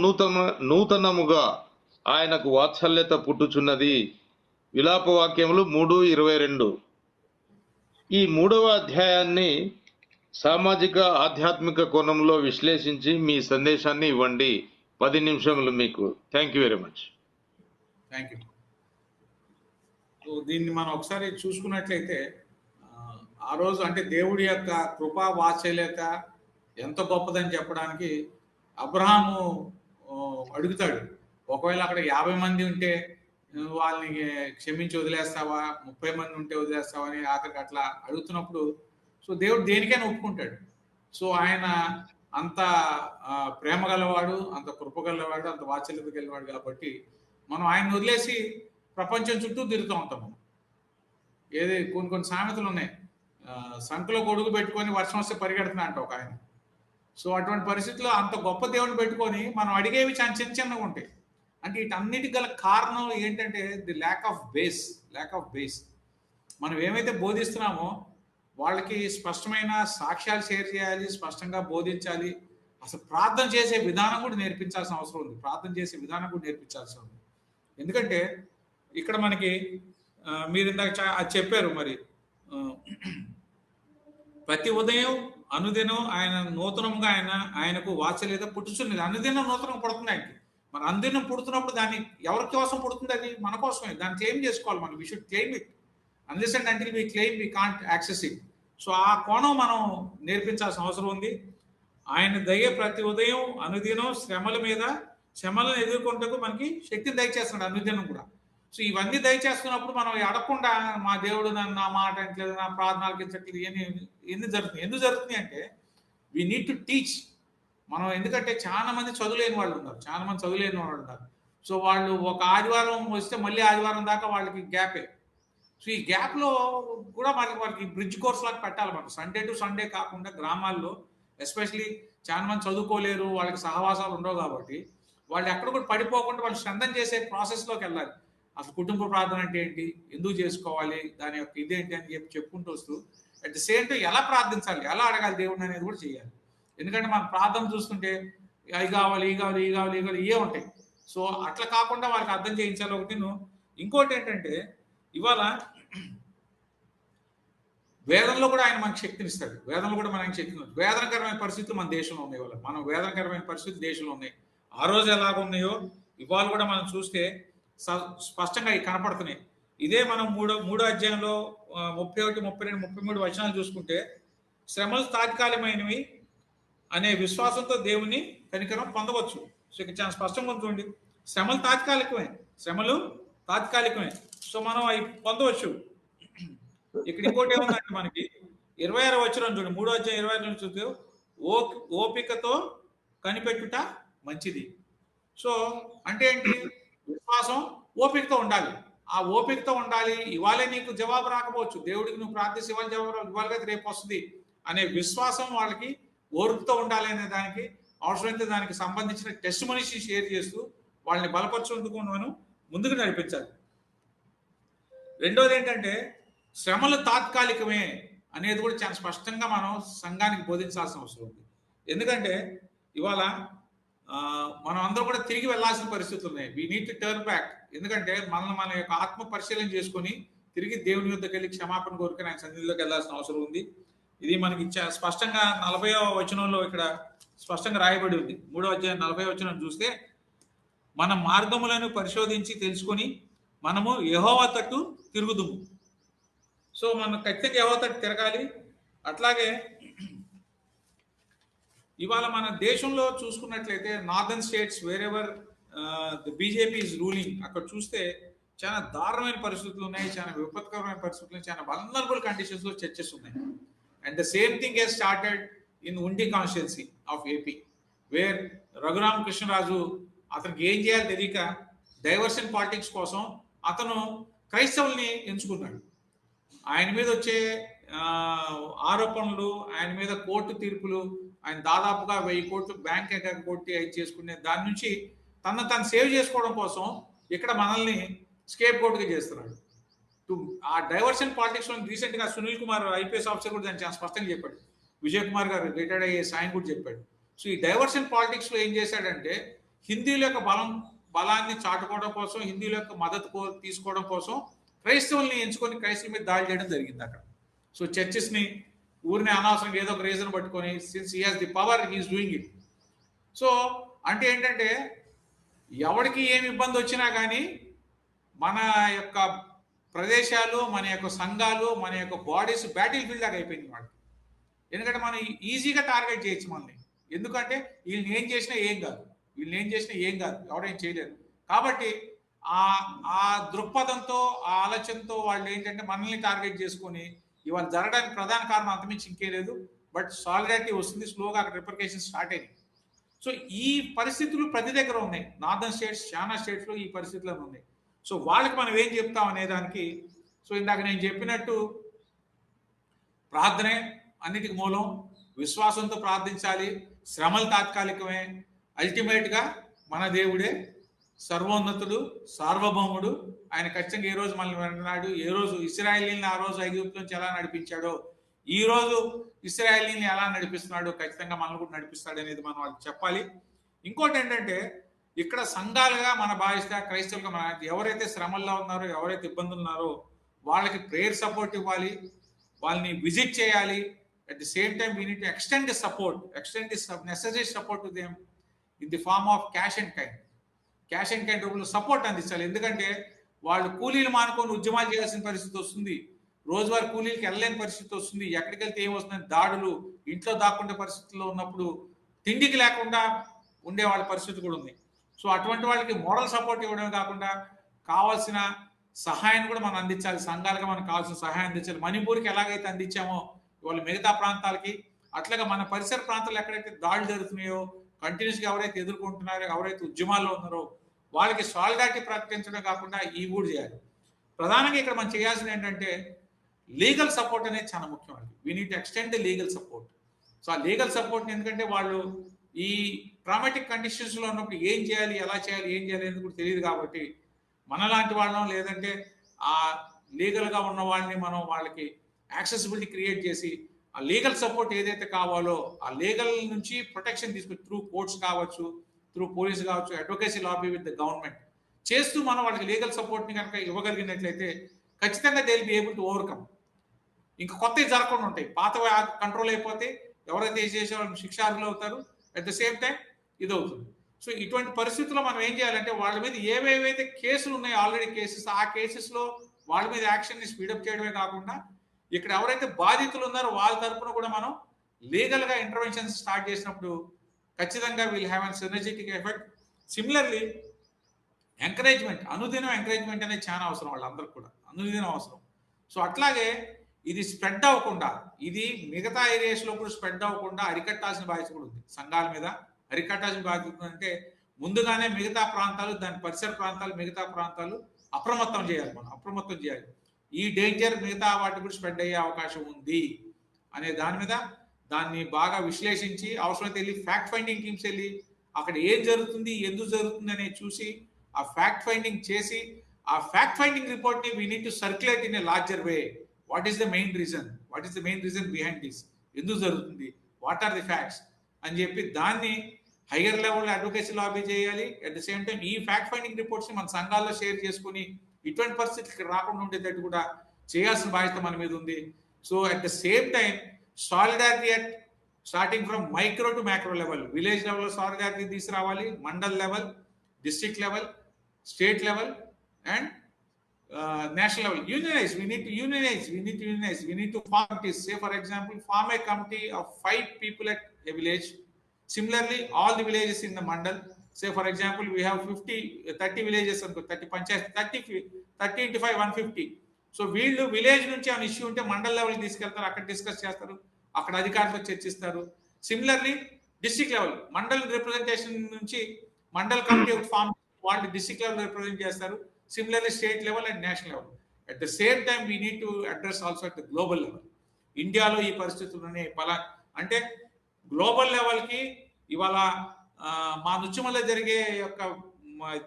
నూతనముగా ఆయనకు వాత్సల్యత పుట్టుచున్నది. విలాపవాక్యములు 3:22. ఈ 3వ అధ్యాయాన్ని సామాజిక ఆధ్యాత్మిక కోణంలో విశ్లేషించి మీ సందేశాన్ని ఇవ్వండి. 10 నిమిషములు మీకు. Thank you very much. Thank you. So దీన్ని మనం ఒకసారి చూసుకున్నట్లయితే ఆ రోజు అంటే దేవుడి యొక్క కృపా వాత్సల్యత ఎంత గొప్పదని చెప్పడానికి అబ్రహాము అడుగుతాడు, ఒకవేళ అక్కడ 50 మంది ఉంటే వాళ్ళని క్షమించి వదిలేస్తావా, 30 మంది ఉంటే వదిలేస్తావా అని ఆఖరికి అట్లా అడుగుతున్నప్పుడు సో దేవుడు దేనికైనా ఒప్పుకుంటాడు. సో ఆయన అంత ప్రేమ గలవాడు, అంత కృప గలవాడు, అంత వాత్సల్యత గలవాడు కాబట్టి మనం ఆయన వదిలేసి ప్రపంచం చుట్టూ తిరుగుతూ ఉంటాము. కొన్ని సామెతలు ఉన్నాయి, సంకలో గొడుగు పెట్టుకొని వర్షం వస్తే పరిగెడుతున్నా అంట ఒక ఆయన. సో అటువంటి పరిస్థితుల్లో అంత గొప్ప దేవుడిని పెట్టుకొని మనం అడిగేవి చాలా చిన్నగా ఉంటాయి. అంటే వీటన్నిటి గల కారణం ఏంటంటే ది ల్యాక్ ఆఫ్ బేస్. మనం ఏమైతే బోధిస్తున్నామో వాళ్ళకి స్పష్టమైన సాక్ష్యాలు షేర్ చేయాలి, స్పష్టంగా బోధించాలి. అసలు ప్రార్థన చేసే విధానం కూడా నేర్పించాల్సిన అవసరం ఉంది. ఎందుకంటే ఇక్కడ మనకి మీరు ఇందాక చెప్పారు, మరి ప్రతి ఉదయం అనుదినం ఆయన నూతనంగా ఆయనకు వాత్సల్యత పుట్టుచున్నది. అనుదినం నూతనం పుడుతుంది ఆయనకి. మన అనుదినం పుడుతున్నప్పుడు దాన్ని ఎవరి కోసం పుడుతుంది? అది మన కోసమే. దాన్ని క్లెయిమ్ చేసుకోవాలి మనం. We should claim it. Unless and until we claim we can't access it. So ఆ కోణం మనం నేర్పించాల్సిన అవసరం ఉంది. ఆయన దయ ప్రతి ఉదయం అనుదినం శ్రమలను ఎదుర్కొంటూ మనకి శక్తిని దయచేస్తున్నాడు అనుదినం కూడా. సో ఇవన్నీ దయచేస్తున్నప్పుడు మనం అడగకుండా మా దేవుడు నా మాట అంటలేదు, నా ప్రార్థనలు కించట్లేదు, ఎందుకు జరుగుతుంది అంటే వీ నీడ్ టు టీచ్. మనం ఎందుకంటే చాలా మంది చదువులేని వాళ్ళు ఉన్నారు. సో వాళ్ళు ఒక ఆదివారం వస్తే మళ్ళీ ఆదివారం దాకా వాళ్ళకి గ్యాపే. సో ఈ గ్యాప్లో కూడా వాళ్ళకి బ్రిడ్జ్ కోర్స్ లాగా పెట్టాలి మనం. సండే టు సండే కాకుండా గ్రామాల్లో ఎస్పెషలీ చాలా మంది చదువుకోలేరు, వాళ్ళకి సహవాసాలు ఉండవు కాబట్టి వాళ్ళు ఎక్కడ కూడా పడిపోకుండా వాళ్ళు శ్రద్ధం చేసే ప్రాసెస్లోకి వెళ్ళాలి. అసలు కుటుంబ ప్రార్థన అంటే ఏంటి, ఎందుకు చేసుకోవాలి, దాని యొక్క ఇదేంటి అని చెప్పుకుంటూ వస్తూ అట్ ది సేమ్ టైం ఎలా ప్రార్థించాలి, ఎలా అడగాలి దేవుడిని అనేది కూడా చేయాలి. ఎందుకంటే మన ప్రార్థన చూస్తుంటే అవి కావాలి, ఈ కావాలి, ఈ కావాలి, ఈ కావాలి, ఇవే ఉంటాయి. సో అట్లా కాకుండా వాళ్ళకి అర్థం చేయించాలి ఒకటి. ఇంకోటి ఏంటంటే ఇవాళ వేదంలో కూడా ఆయన మనకు శక్తిని ఇస్తాడు. వేదంలో కూడా మనకి శక్తిని ఇస్తాడు. వేదనకరమైన పరిస్థితులు మన దేశంలో ఉన్నాయి. ఇవాళ మనం వేదనకరమైన పరిస్థితులు దేశంలో ఉన్నాయి. ఆ రోజు ఎలాగ ఉన్నాయో ఇవాళ కూడా మనం చూస్తే స్పష్టంగా ఇవి కనపడుతున్నాయి. ఇదే మనం మూడో అధ్యాయంలో 31, 32, 33 వచనాలు చూసుకుంటే శ్రమలు తాత్కాలికమైనవి అనే విశ్వాసంతో దేవుని కనికరం పొందవచ్చు. సో ఇక్కడ చాలా స్పష్టంగా ఉంటుంది. శ్రమలు తాత్కాలికమే, శ్రమలు తాత్కాలికమే. సో మనం అవి పొందవచ్చు. ఇక్కడ ఇంకోటి ఏముందంటే మనకి 26వ వచనం చూడండి, 3వ అధ్యాయం 26 చూస్తే ఓపికతో కనిపెట్టుట మంచిది. సో అంటే ఏంటి? విశ్వాసం ఓపికతో ఉండాలి. ఆ ఓపికతో ఉండాలి. ఇవాళే నీకు జవాబు రాకపోవచ్చు, దేవుడికి నువ్వు ప్రార్థిస్తే ఇవాళ జవాబు ఇవాళ రేపు వస్తుంది అనే విశ్వాసం వాళ్ళకి ఓర్పుతో ఉండాలి అనే దానికి అవసరమైతే దానికి సంబంధించిన టెస్ట్ మనిషి షేర్ చేస్తూ వాళ్ళని బలపరచుకుంటూ మనం ముందుకు నడిపించాలి. రెండోది ఏంటంటే శ్రమలు తాత్కాలికమే అనేది కూడా చాలా స్పష్టంగా మనం సంఘానికి బోధించాల్సిన అవసరం ఉంది. ఎందుకంటే ఇవాళ మనం అందరూ కూడా తిరిగి వెళ్లాల్సిన పరిస్థితులు ఉన్నాయి. We need to turn back. ఎందుకంటే మన యొక్క ఆత్మ పరిశీలన చేసుకొని తిరిగి దేవుని యొద్దకు వెళ్ళి క్షమాపణ కోరుకుని ఆయన సన్నిధిలోకి వెళ్లాల్సిన అవసరం ఉంది. ఇది మనకి స్పష్టంగా 40వ వచనంలో ఇక్కడ స్పష్టంగా రాయబడి ఉంది. 3వ అధ్యాయం 40వ వచనం చూస్తే మన మార్గములను పరిశోధించి తెలుసుకొని మనము యెహోవా తట్టు తిరుగుదుము. సో మనం ఖచ్చితంగా యెహోవా తట్టు తిరగాలి. అట్లాగే ఇవాళ మన దేశంలో చూసుకున్నట్లయితే northern states wear ever the BJP is ruling, అక్కడ చూస్తే చాలా దారుణమైన పరిస్థితులు ఉన్నాయి, చాలా విపత్కరమైన పరిస్థితులు, చాలా వల్నరబుల్ కండిషన్స్ లో చర్చెస్ ఉన్నాయి. And the same thing has started in Undi constituency of AP, where Raghurama Krishnaraju అతనికి ఏం చేయాలో తెలియక డైవర్షన్ పాలిటిక్స్ కోసం అతను క్రైస్తవుల్ని ఎంచుకున్నాడు. ఆయన మీద వచ్చే ఆరోపణలు, ఆయన మీద కోర్టు తీర్పులు, ఆయన దాదాపుగా 1000 కోట్లు బ్యాంక్ అకౌంట్ కొట్టి అది చేసుకునే దాని నుంచి తను సేవ్ చేసుకోవడం కోసం ఇక్కడ మనల్ని స్కేప్ కోర్టుగా చేస్తున్నాడు. ఆ డైవర్షన్ పాలిటిక్స్ లో రీసెంట్ గా సునీల్ కుమార్ ఐపీఎస్ ఆఫీసర్ కూడా దాన్ని చాలా స్పష్టంగా చెప్పాడు. విజయ్ కుమార్ గారు రిటైర్డ్ అయ్యే ఆయన కూడా చెప్పాడు. సో ఈ డైవర్షన్ పాలిటిక్స్ లో ఏం చేశాడంటే హిందీల యొక్క బలాన్ని చాటుకోవడం కోసం, హిందీల యొక్క మద్దతు తీసుకోవడం కోసం క్రైస్తవుల్ని ఎంచుకొని క్రైస్తవుల మీద దాడి చేయడం జరిగింది అక్కడ. సో చర్చెస్ ని ఊరిని అనవసరంగా ఏదో ఒక రీజన్ పట్టుకొని since he has the power he's doing it. So అంటే ఏంటంటే ఎవరికి ఏమి ఇబ్బంది వచ్చినా కానీ మన యొక్క ప్రదేశాలు, మన యొక్క సంఘాలు, మన యొక్క బాడీస్ బ్యాటిల్ ఫీల్డ్ దాకా అయిపోయింది వాళ్ళకి. ఎందుకంటే మనం ఈజీగా టార్గెట్ చేయొచ్చు మనల్ని. ఎందుకంటే వీళ్ళని ఏం చేసినా ఏం కాదు, ఎవరేం చేయలేరు. కాబట్టి ఆ దృక్పథంతో, ఆ ఆలోచనతో వాళ్ళు ఏంటంటే మనల్ని టార్గెట్ చేసుకొని ఇవాళ జరగడానికి ప్రధాన కారణం అంతమించి ఇంకే లేదు. బట్ సాలిడారిటీ వస్తుంది, స్లోగా అక్కడ రిపర్కేషన్ స్టార్ట్ అయింది. సో ఈ పరిస్థితులు ప్రతి దగ్గర ఉన్నాయి. నార్థన్ స్టేట్స్, చాలా స్టేట్స్ లో ఈ పరిస్థితులు ఉన్నాయి. సో వాళ్ళకి మనం ఏం చెప్తాం అనే దానికి, సో ఇందాక నేను చెప్పినట్టు ప్రార్థనే అన్నిటికి మూలం. విశ్వాసంతో ప్రార్థించాలి. శ్రమలు తాత్కాలికమే. అల్టిమేట్ గా మన దేవుడే సర్వోన్నతుడు, సార్వభౌముడు. ఆయన ఖచ్చితంగా ఏ రోజు మనల్ని విన్నాడు. ఏ రోజు ఇశ్రాయేలీని ఆ రోజు ఐగుప్తు నుంచి ఎలా నడిపించాడో ఈ రోజు ఇశ్రాయేలీని ఎలా నడిపిస్తున్నాడో ఖచ్చితంగా మనల్ని కూడా నడిపిస్తాడు అనేది మనం వాళ్ళకి చెప్పాలి. ఇంకోటి ఏంటంటే ఇక్కడ సంఘాలుగా మన భావిస్తే క్రైస్తవులుగా మన ఎవరైతే శ్రమల్లో ఉన్నారో, ఎవరైతే ఇబ్బందులు ఉన్నారో వాళ్ళకి ప్రేయర్ సపోర్ట్ ఇవ్వాలి, వాళ్ళని విజిట్ చేయాలి. At the same time we need to extend the necessary support to them in the form of cash and kind రూపంలో సపోర్ట్ అందించాలి. ఎందుకంటే వాళ్ళు కూలీలు మానుకొని ఉద్యమాలు చేయాల్సిన పరిస్థితి వస్తుంది. రోజువారీ కూలీలకి వెళ్ళలేని పరిస్థితి వస్తుంది. ఎక్కడికి వెళ్తే ఏమొస్తుంది, దాడులు, ఇంట్లో దాక్కుండే పరిస్థితుల్లో ఉన్నప్పుడు తిండికి లేకుండా ఉండే వాళ్ళ పరిస్థితి కూడా ఉంది. సో అటువంటి వాళ్ళకి మోరల్ సపోర్ట్ ఇవ్వడమే కాకుండా కావాల్సిన సహాయాన్ని కూడా మనం అందించాలి. సంఘాలుగా మనకు కావాల్సిన సహాయం అందించాలి. మణిపూర్కి ఎలాగైతే అందించామో ఇవాళ మిగతా ప్రాంతాలకి, అట్లాగా మన పరిసర ప్రాంతాలు ఎక్కడైతే దాడులు జరుగుతున్నాయో, కంటిన్యూస్ గా ఎవరైతే ఎదుర్కొంటున్నారో, ఎవరైతే ఉద్యమాల్లో ఉన్నారో వాళ్ళకి సాలిడారిటీ ప్రకటించడం కాకుండా ఈ కూడా చేయాలి. ప్రధానంగా ఇక్కడ మనం చేయాల్సింది ఏంటంటే లీగల్ సపోర్ట్ అనేది చాలా ముఖ్యం. We need to extend the legal support. So ఆ లీగల్ సపోర్ట్ ఎందుకంటే వాళ్ళు ఈ ట్రామాటిక్ కండిషన్స్ లో ఉన్నప్పుడు ఏం చేయాలి, ఎలా చేయాలి, ఏం చేయాలి అనేది కూడా తెలియదు. కాబట్టి మనలాంటి వాళ్ళం లేదంటే ఆ లీగల్ గా ఉన్న వాళ్ళని మనం వాళ్ళకి యాక్సెసిబిలిటీ క్రియేట్ చేసి ఆ లీగల్ సపోర్ట్ ఏదైతే కావాలో ఆ లీగల్ నుంచి ప్రొటెక్షన్ తీసుకుని త్రూ కోర్ట్స్ కావచ్చు, త్రూ పోలీస్ కావచ్చు, advocacy lobby with the government చేస్తూ మనం వాళ్ళకి లీగల్ సపోర్ట్ని కనుక ఇవ్వగలిగినట్లయితే ఖచ్చితంగా they will be able to overcome. ఇంకా కొత్తవి జరగకుండా ఉంటాయి. పాతవి కంట్రోల్ అయిపోతే ఎవరైతే చేసే వాళ్ళు శిక్షార్హులు అవుతారు. అట్ ద సేమ్ టైం ఇది అవుతుంది. సో ఇటువంటి పరిస్థితుల్లో మనం ఏం చేయాలంటే వాళ్ళ మీద ఏవేవైతే కేసులు ఉన్నాయో ఆల్రెడీ కేసెస్, ఆ కేసెస్లో వాళ్ళ మీద యాక్షన్ని స్పీడప్ చేయడమే కాకుండా ఇక్కడ ఎవరైతే బాధితులు ఉన్నారో వాళ్ళ తరపున కూడా మనం లీగల్గా ఇంటర్వెన్షన్స్ స్టార్ట్ చేసినప్పుడు ఖచ్చితంగా will have an synergetic effect. Similarly encouragement, అనుదినం ఎంకరేజ్మెంట్ అనేది చాలా అవసరం, వాళ్ళందరికీ కూడా అనుదినం అవసరం. సో అట్లాగే ఇది స్ప్రెడ్ అవ్వకుండా, ఇది మిగతా ఏరియాస్లో కూడా స్ప్రెడ్ అవ్వకుండా అరికట్టాల్సిన బాధ్యత కూడా ఉంది సంఘాల మీద. అరికట్టాల్సిన బాధ్యత అంటే ముందుగానే మిగతా ప్రాంతాలు, దాని పరిసర ప్రాంతాలు, మిగతా ప్రాంతాలు అప్రమత్తం చేయాలి. మనం అప్రమత్తం చేయాలి. ఈ డేంజర్ మిగతా వాటి కూడా స్ప్రెడ్ అయ్యే అవకాశం ఉంది అనే దాని మీద దాన్ని బాగా విశ్లేషించి అవసరమైతే వెళ్ళి ఫ్యాక్ట్ ఫైండింగ్ టీమ్స్ వెళ్ళి అక్కడ ఏం జరుగుతుంది, ఎందుకు జరుగుతుంది అనేది చూసి ఆ ఫ్యాక్ట్ ఫైండింగ్ చేసి ఆ ఫ్యాక్ట్ ఫైండింగ్ రిపోర్ట్ని we need to circulate in a larger way. What is the main reason, what is the main reason behind this, ఎందుకు జరుగుతుంది, వాట్ ఆర్ ది ఫ్యాక్ట్స్ అని చెప్పి దాన్ని హయ్యర్ లెవెల్ అడ్వకేసీ లాబీ చేయాలి. At the same time ఈ fact finding రిపోర్ట్స్ని మన సంఘాల్లో షేర్ చేసుకుని ఇటువంటి పరిస్థితులు రాకుండా ఉండేటట్టు కూడా చేయాల్సిన బాధ్యత మన మీద ఉంది. So at the same time solidarity at starting from micro to macro level, village లెవెల్లో సాలిడారిటీ తీసుకురావాలి, mandal level, district level, state level and national level. Unionize, we need to unionize, we need to form committees. Say for example, form a committee of 5 people at a village. Similarly, all the villages in the mandal, say for example, we have 30 villages, 30 panchayat, 30 into 5, 150. So వీళ్ళు village నుంచి ఆ issue ఉంటే mandal level తీసుకెళ్తారు, అక్కడ discuss చేస్తారు, అక్కడ అధికారులతో చర్చిస్తారు. Similarly district level, mandal representation నుంచి మండల్ కమిటీ ఫామ్, వాళ్ళు డిస్ట్రిక్ట్ లెవెల్ రిప్రజెంట్ చేస్తారు. Similarly, state level and national level. At the same time, we need to address also at the global level. ఇండియాలో ఈ పరిస్థితుల్లోనే అంటే గ్లోబల్ లెవెల్కి ఇవాళ మా నృత్యమలో జరిగే యొక్క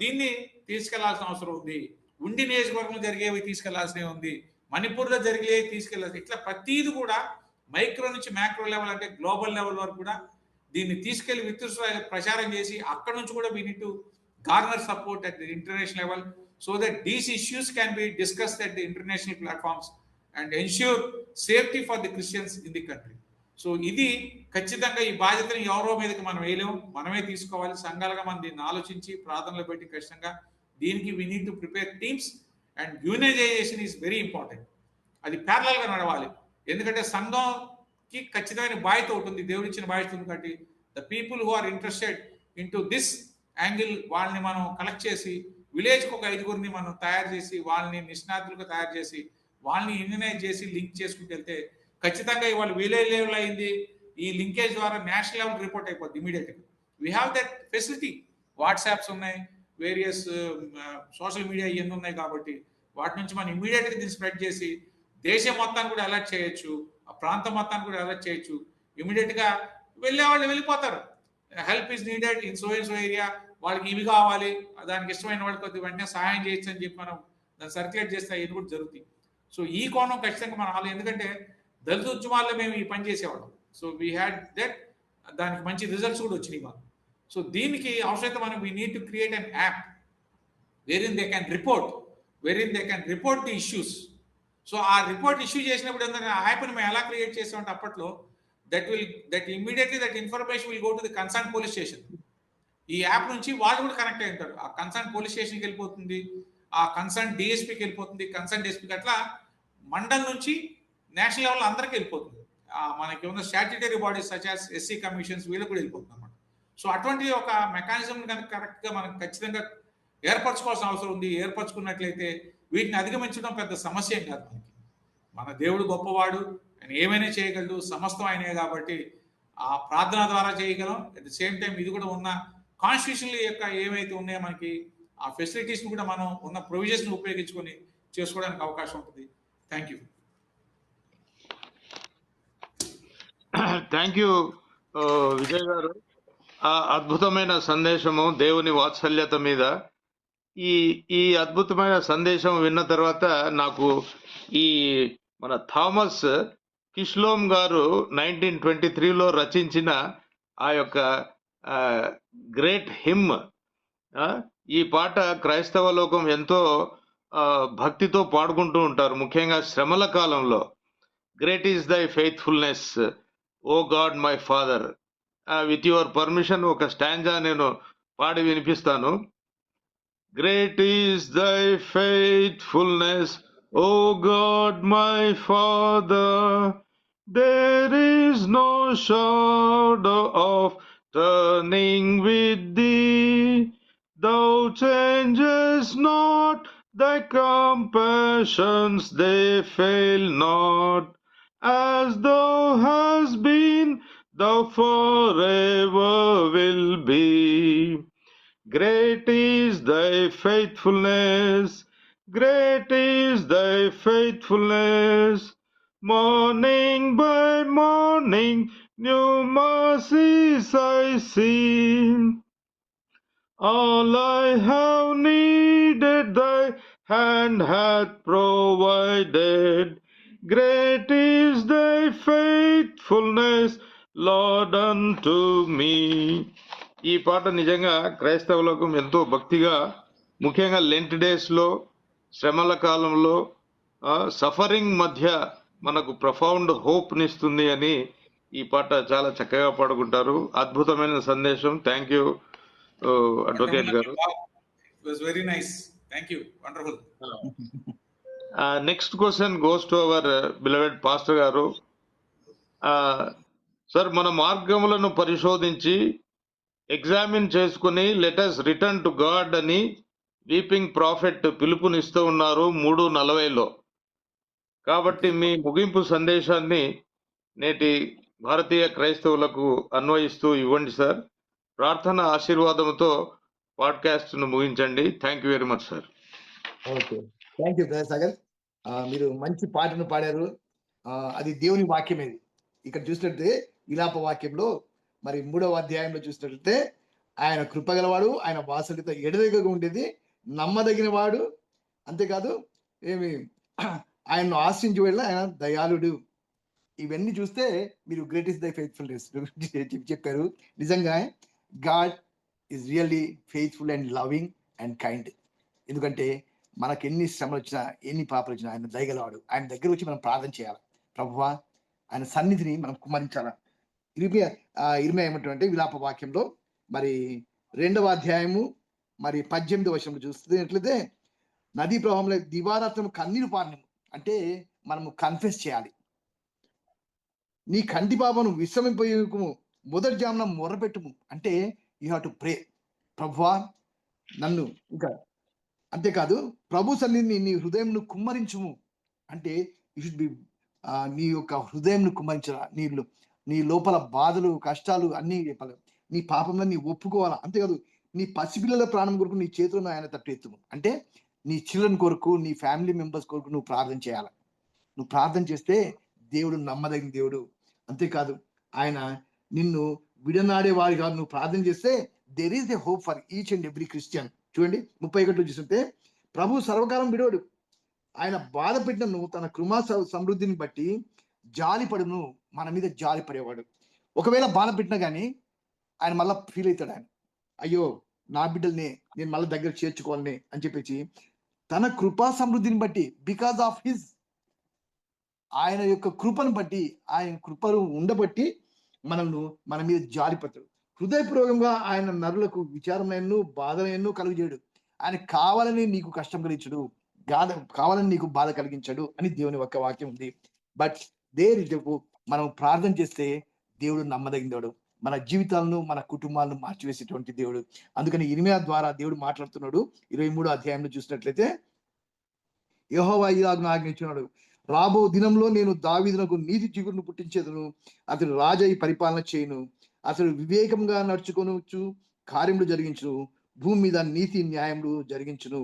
దీన్ని తీసుకెళ్లాల్సిన అవసరం ఉంది. ఉండి నియోజకవర్గంలో జరిగేవి తీసుకెళ్లాల్సినవి ఉంది, మణిపూర్లో జరిగేవి తీసుకెళ్లాల్సి, ఇట్లా ప్రతిది కూడా మైక్రో నుంచి మ్యాక్రో లెవెల్ అంటే గ్లోబల్ లెవెల్ వరకు కూడా దీన్ని తీసుకెళ్లి విస్తృత ప్రచారం చేసి అక్కడ నుంచి కూడా we need to garner support at the international level so that these issues can be discussed at the international platforms and ensure safety for the Christians in the country. So ఇది ఖచ్చితంగా ఈ బాధ్యతను ఎవరో మీదకి మనం వేయలేము, మనమే తీసుకోవాలి. సంఘాలుగా మనం దీన్ని ఆలోచించి ప్రార్థనలు పెట్టి ఖచ్చితంగా దీనికి we need to prepare teams and unionization is very important. అది ప్యారలల్గా నడవాలి. ఎందుకంటే సంఘంకి ఖచ్చితమైన బాధ్యత ఉంటుంది, దేవుడిచ్చిన బాధ్యత ఉంది. కాబట్టి the people who are interested into this angle వాళ్ళని మనం కలెక్ట్ చేసి విలేజ్కి ఒక 5గురిని మనం తయారు చేసి వాళ్ళని నిష్ణాతులుగా తయారు చేసి వాళ్ళని యూనియనైజ్ చేసి లింక్ చేసుకుంటూ వెళ్తే ఖచ్చితంగా ఇవాళ విలేజ్ లెవెల్ అయింది, ఈ లింకేజ్ ద్వారా నేషనల్ లెవెల్ రిపోర్ట్ అయిపోద్ది ఇమీడియట్గా. We have that facility, WhatsApps ఉన్నాయి, వేరియస్ సోషల్ మీడియా ఇవన్నీ ఉన్నాయి. కాబట్టి వాటి నుంచి మనం ఇమీడియట్గా దీన్ని స్ప్రెడ్ చేసి దేశం మొత్తాన్ని కూడా అలర్ట్ చేయొచ్చు, ఆ ప్రాంతం మొత్తాన్ని కూడా అలర్ట్ చేయొచ్చు. ఇమీడియట్గా వెళ్ళే వాళ్ళు వెళ్ళిపోతారు, help is needed in so area, వాళ్ళకి ఇవి కావాలి, దానికి ఇష్టమైన వాళ్ళకి కొద్దిగా వెంటనే సహాయం చేయొచ్చు అని చెప్పి మనం దాన్ని సర్క్యులేట్ చేస్తే ఇది కూడా జరుగుతుంది. సో ఈ కోణం ఖచ్చితంగా మనం ఎందుకంటే దళిత ఉద్యమాల్లో మేము ఈ పని చేసేవాళ్ళం. సో వీ హ్యాడ్ దట్, దానికి మంచి రిజల్ట్స్ కూడా వచ్చినాయి మాకు. సో దీనికి అవసరమైతే మనం we need to create an app wherein they can report the issues. So ఆ రిపోర్ట్ ఇష్యూ చేసినప్పుడు ఏంటంటే ఆ యాప్ని మేము ఎలా క్రియేట్ చేసామంటే అప్పట్లో that immediately that information will go to the concerned police station. ఈ యాప్ నుంచి వాళ్ళు కూడా కనెక్ట్ అయి ఉంటారు, ఆ కన్సర్న్ పోలీస్ స్టేషన్కి వెళ్ళిపోతుంది, ఆ కన్సర్న్ డిఎస్పీకి వెళ్ళిపోతుంది, కన్సర్న్ డిఎస్పీకి, అట్లా మండల్ నుంచి నేషనల్ లెవెల్ అందరికీ వెళ్ళిపోతుంది. మనకి ఉన్న statutory bodies such as SC commissions వీళ్ళకి కూడా వెళ్ళిపోతుంది అన్నమాట. సో అటువంటి ఒక మెకానిజం కనుక కరెక్ట్గా మనం ఖచ్చితంగా ఏర్పరచుకోవాల్సిన అవసరం ఉంది. ఏర్పరచుకున్నట్లయితే వీటిని అధిగమించడం పెద్ద సమస్య ఏం కాదు. మన దేవుడు గొప్పవాడు, ఆయన ఏమైనా చేయగలడు, సమస్తం ఆయనే. కాబట్టి ఆ ప్రార్థన ద్వారా చేయగలం. అట్ ద సేమ్ టైం ఇది కూడా ఉన్న కాన్స్టిట్యూషన్ యొక్క ఏవైతే ఉన్నాయో మనకి ఆ ఫెసిలిటీస్ని కూడా మనం ఉన్న ప్రొవిజన్స్ని ఉపయోగించుకొని చేసుకోవడానికి అవకాశం ఉంటుంది. Thank you. Thank you Vijay గారు. ఆ అద్భుతమైన సందేశము దేవుని వాత్సల్యత మీద, ఈ అద్భుతమైన సందేశం విన్న తర్వాత నాకు ఈ మన థామస్ కిష్లోమ్ గారు 1923లో రచించిన ఆ యొక్క గ్రేట్ హిమ్. ఈ పాట క్రైస్తవ లోకం ఎంతో భక్తితో పాడుకుంటూ ఉంటారు, ముఖ్యంగా శ్రమల కాలంలో. Great is thy faithfulness O God my father. With your permission ఒక స్టాంజా నేను పాడి వినిపిస్తాను. Great is thy faithfulness O God my father, there is no shadow of turning with thee. Thou changest not, thy compassions they fail not. As thou hast been, thou forever will be. Great is thy faithfulness, great is thy faithfulness. Morning by morning, new mercies I see. All I have needed, thy hand hath provided. Great is thy faithfulness, Lord, unto me. ఈ పాట నిజంగా క్రైస్తవ లోకం ఎంతో భక్తిగా, ముఖ్యంగా Lent days లో, శ్రమల కాలంలో, సఫరింగ్ మధ్య మనకు ప్రొఫౌండ్ హోప్ నిస్తుంది అని ఈ పాట చాలా చక్కగా పాడుకుంటారు. అద్భుతమైన సందేశం. థ్యాంక్ యూ అడ్వకేట్ గారు. Very nice, thank you, wonderful. Next question goes to our beloved pastor గారు. సార్, మన మార్గములను పరిశోధించి ఎగ్జామిన్ చేసుకుని లెటస్ రిటర్న్ టు గాడ్ అని వీపింగ్ ప్రాఫెట్ పిలుపునిస్తూ ఉన్నారు 3:40లో. కాబట్టి మీ ముగింపు సందేశాన్ని నేటి భారతీయ క్రైస్తవులకు అన్వయిస్తూ ఇవ్వండి సార్. ప్రార్థన ఆశీర్వాదంతో పాడ్కాస్ట్ ను ముగించండి. Thank you very much sir. Okay, thank you brother Sagar. మీరు మంచి పాటను పాడారు. అది దేవుని వాక్యమే. ఇక్కడ చూసినట్లయితే విలాప వాక్యంలో మరి 3వ అధ్యాయంలో చూసినట్లయితే ఆయన కృపగలవాడు, ఆయన వాసలిత ఎడదెగగా ఉండేది, నమ్మదగిన వాడు, అంతేకాదు ఏమి ఆయన్ను ఆశ్రయించి వెళ్ళి ఆయన దయాళుడు. ఇవన్నీ చూస్తే మీరు గ్రేట్ ఇస్ ద ఫెయిత్ఫుల్నెస్ చెప్పారు. నిజంగా God is really faithful and loving and kind. ఎందుకంటే మనకు ఎన్ని శ్రమలు వచ్చినా, ఎన్ని పాపలు వచ్చినా ఆయన దయగలవాడు. ఆయన దగ్గర వచ్చి మనం ప్రార్థన చేయాలి. ప్రభువా, ఆయన సన్నిధిని మనం కుమ్మరించాలి. ఇరిమియా ఏమంటారంటే విలాప వాక్యంలో మరి 2వ అధ్యాయము మరి 18వ వచనంలో చూస్తున్నట్లయితే నదీ ప్రవాహంలో దివారాత్రం కన్నీరు పాడము అంటే మనము కన్ఫెస్ చేయాలి. నీ కంటి పాపను విశ్రమింపము, మొదటి జామున మొర్రపెట్టుము అంటే యూ హ్యావ్ టు ప్రే. ప్రభువా నన్ను, ఇంకా అంతేకాదు ప్రభు సన్నిధిని నీ హృదయంను కుమ్మరించుము అంటే యూ షుడ్ బి నీ యొక్క హృదయంను కుమ్మరించాల. నీ లోపల బాధలు, కష్టాలు అన్నీ చెప్పాలి. నీ పాపంలో నీ ఒప్పుకోవాలా. అంతేకాదు నీ పసిపిల్లల ప్రాణం కొరకు నీ చేతులను ఆయన తట్టు ఎత్తుము అంటే నీ చిల్డ్రన్ కొరకు, నీ ఫ్యామిలీ మెంబర్స్ కొరకు నువ్వు ప్రార్థన చేయాలి. నువ్వు ప్రార్థన చేస్తే దేవుడు నమ్మదగిన దేవుడు. అంతేకాదు ఆయన నిన్ను విడనాడే వారి కాదు. నువ్వు ప్రార్థన చేస్తే there is a hope for each and every Christian. చూడండి 31లో చూస్తుంటే ప్రభు సర్వకాలం విడోడు, ఆయన బాధ పెట్టినను తన కృపా సమృద్ధిని బట్టి జాలిపడును, మన మీద జాలి పడేవాడు. ఒకవేళ బాధ పెట్టినా కానీ ఆయన మళ్ళీ ఫీల్ అవుతాడు. ఆయన అయ్యో నా బిడ్డల్ని నేను మళ్ళీ దగ్గర చేర్చుకోవాలని అని చెప్పేసి తన కృపా సమృద్ధిని బట్టి, బికాస్ ఆఫ్ హిజ్, ఆయన యొక్క కృపను బట్టి, ఆయన కృపను ఉండబట్టి మన మీద జాలిపడతాడు. హృదయపూర్వకంగా ఆయన నరులకు విచారమైన బాధలను కలుగజేయడు. ఆయన కావాలని నీకు కష్టం కలిగించడు, కావాలని నీకు బాధ కలిగించడు అని దేవుని యొక్క వాక్యం ఉంది. బట్ మనం ప్రార్థన చేస్తే దేవుడు నమ్మదగినవాడు. మన జీవితాలను, మన కుటుంబాలను మార్చివేసేటువంటి దేవుడు. అందుకని ఇర్మియా ద్వారా దేవుడు మాట్లాడుతున్నాడు. 23వ అధ్యాయంలో చూసినట్లయితే యెహోవా ఇలాగున ఆజ్ఞించున్నాడు, రాబో దినంలో నేను దావీదునకు నీతి చిగురును పుట్టించేదను, అతడు రాజై పరిపాలన చేయును, అతడు వివేకంగా నడుచుకొనొచ్చు, కార్యములు జరిగించును, భూమి మీద నీతి న్యాయములు జరిగించును.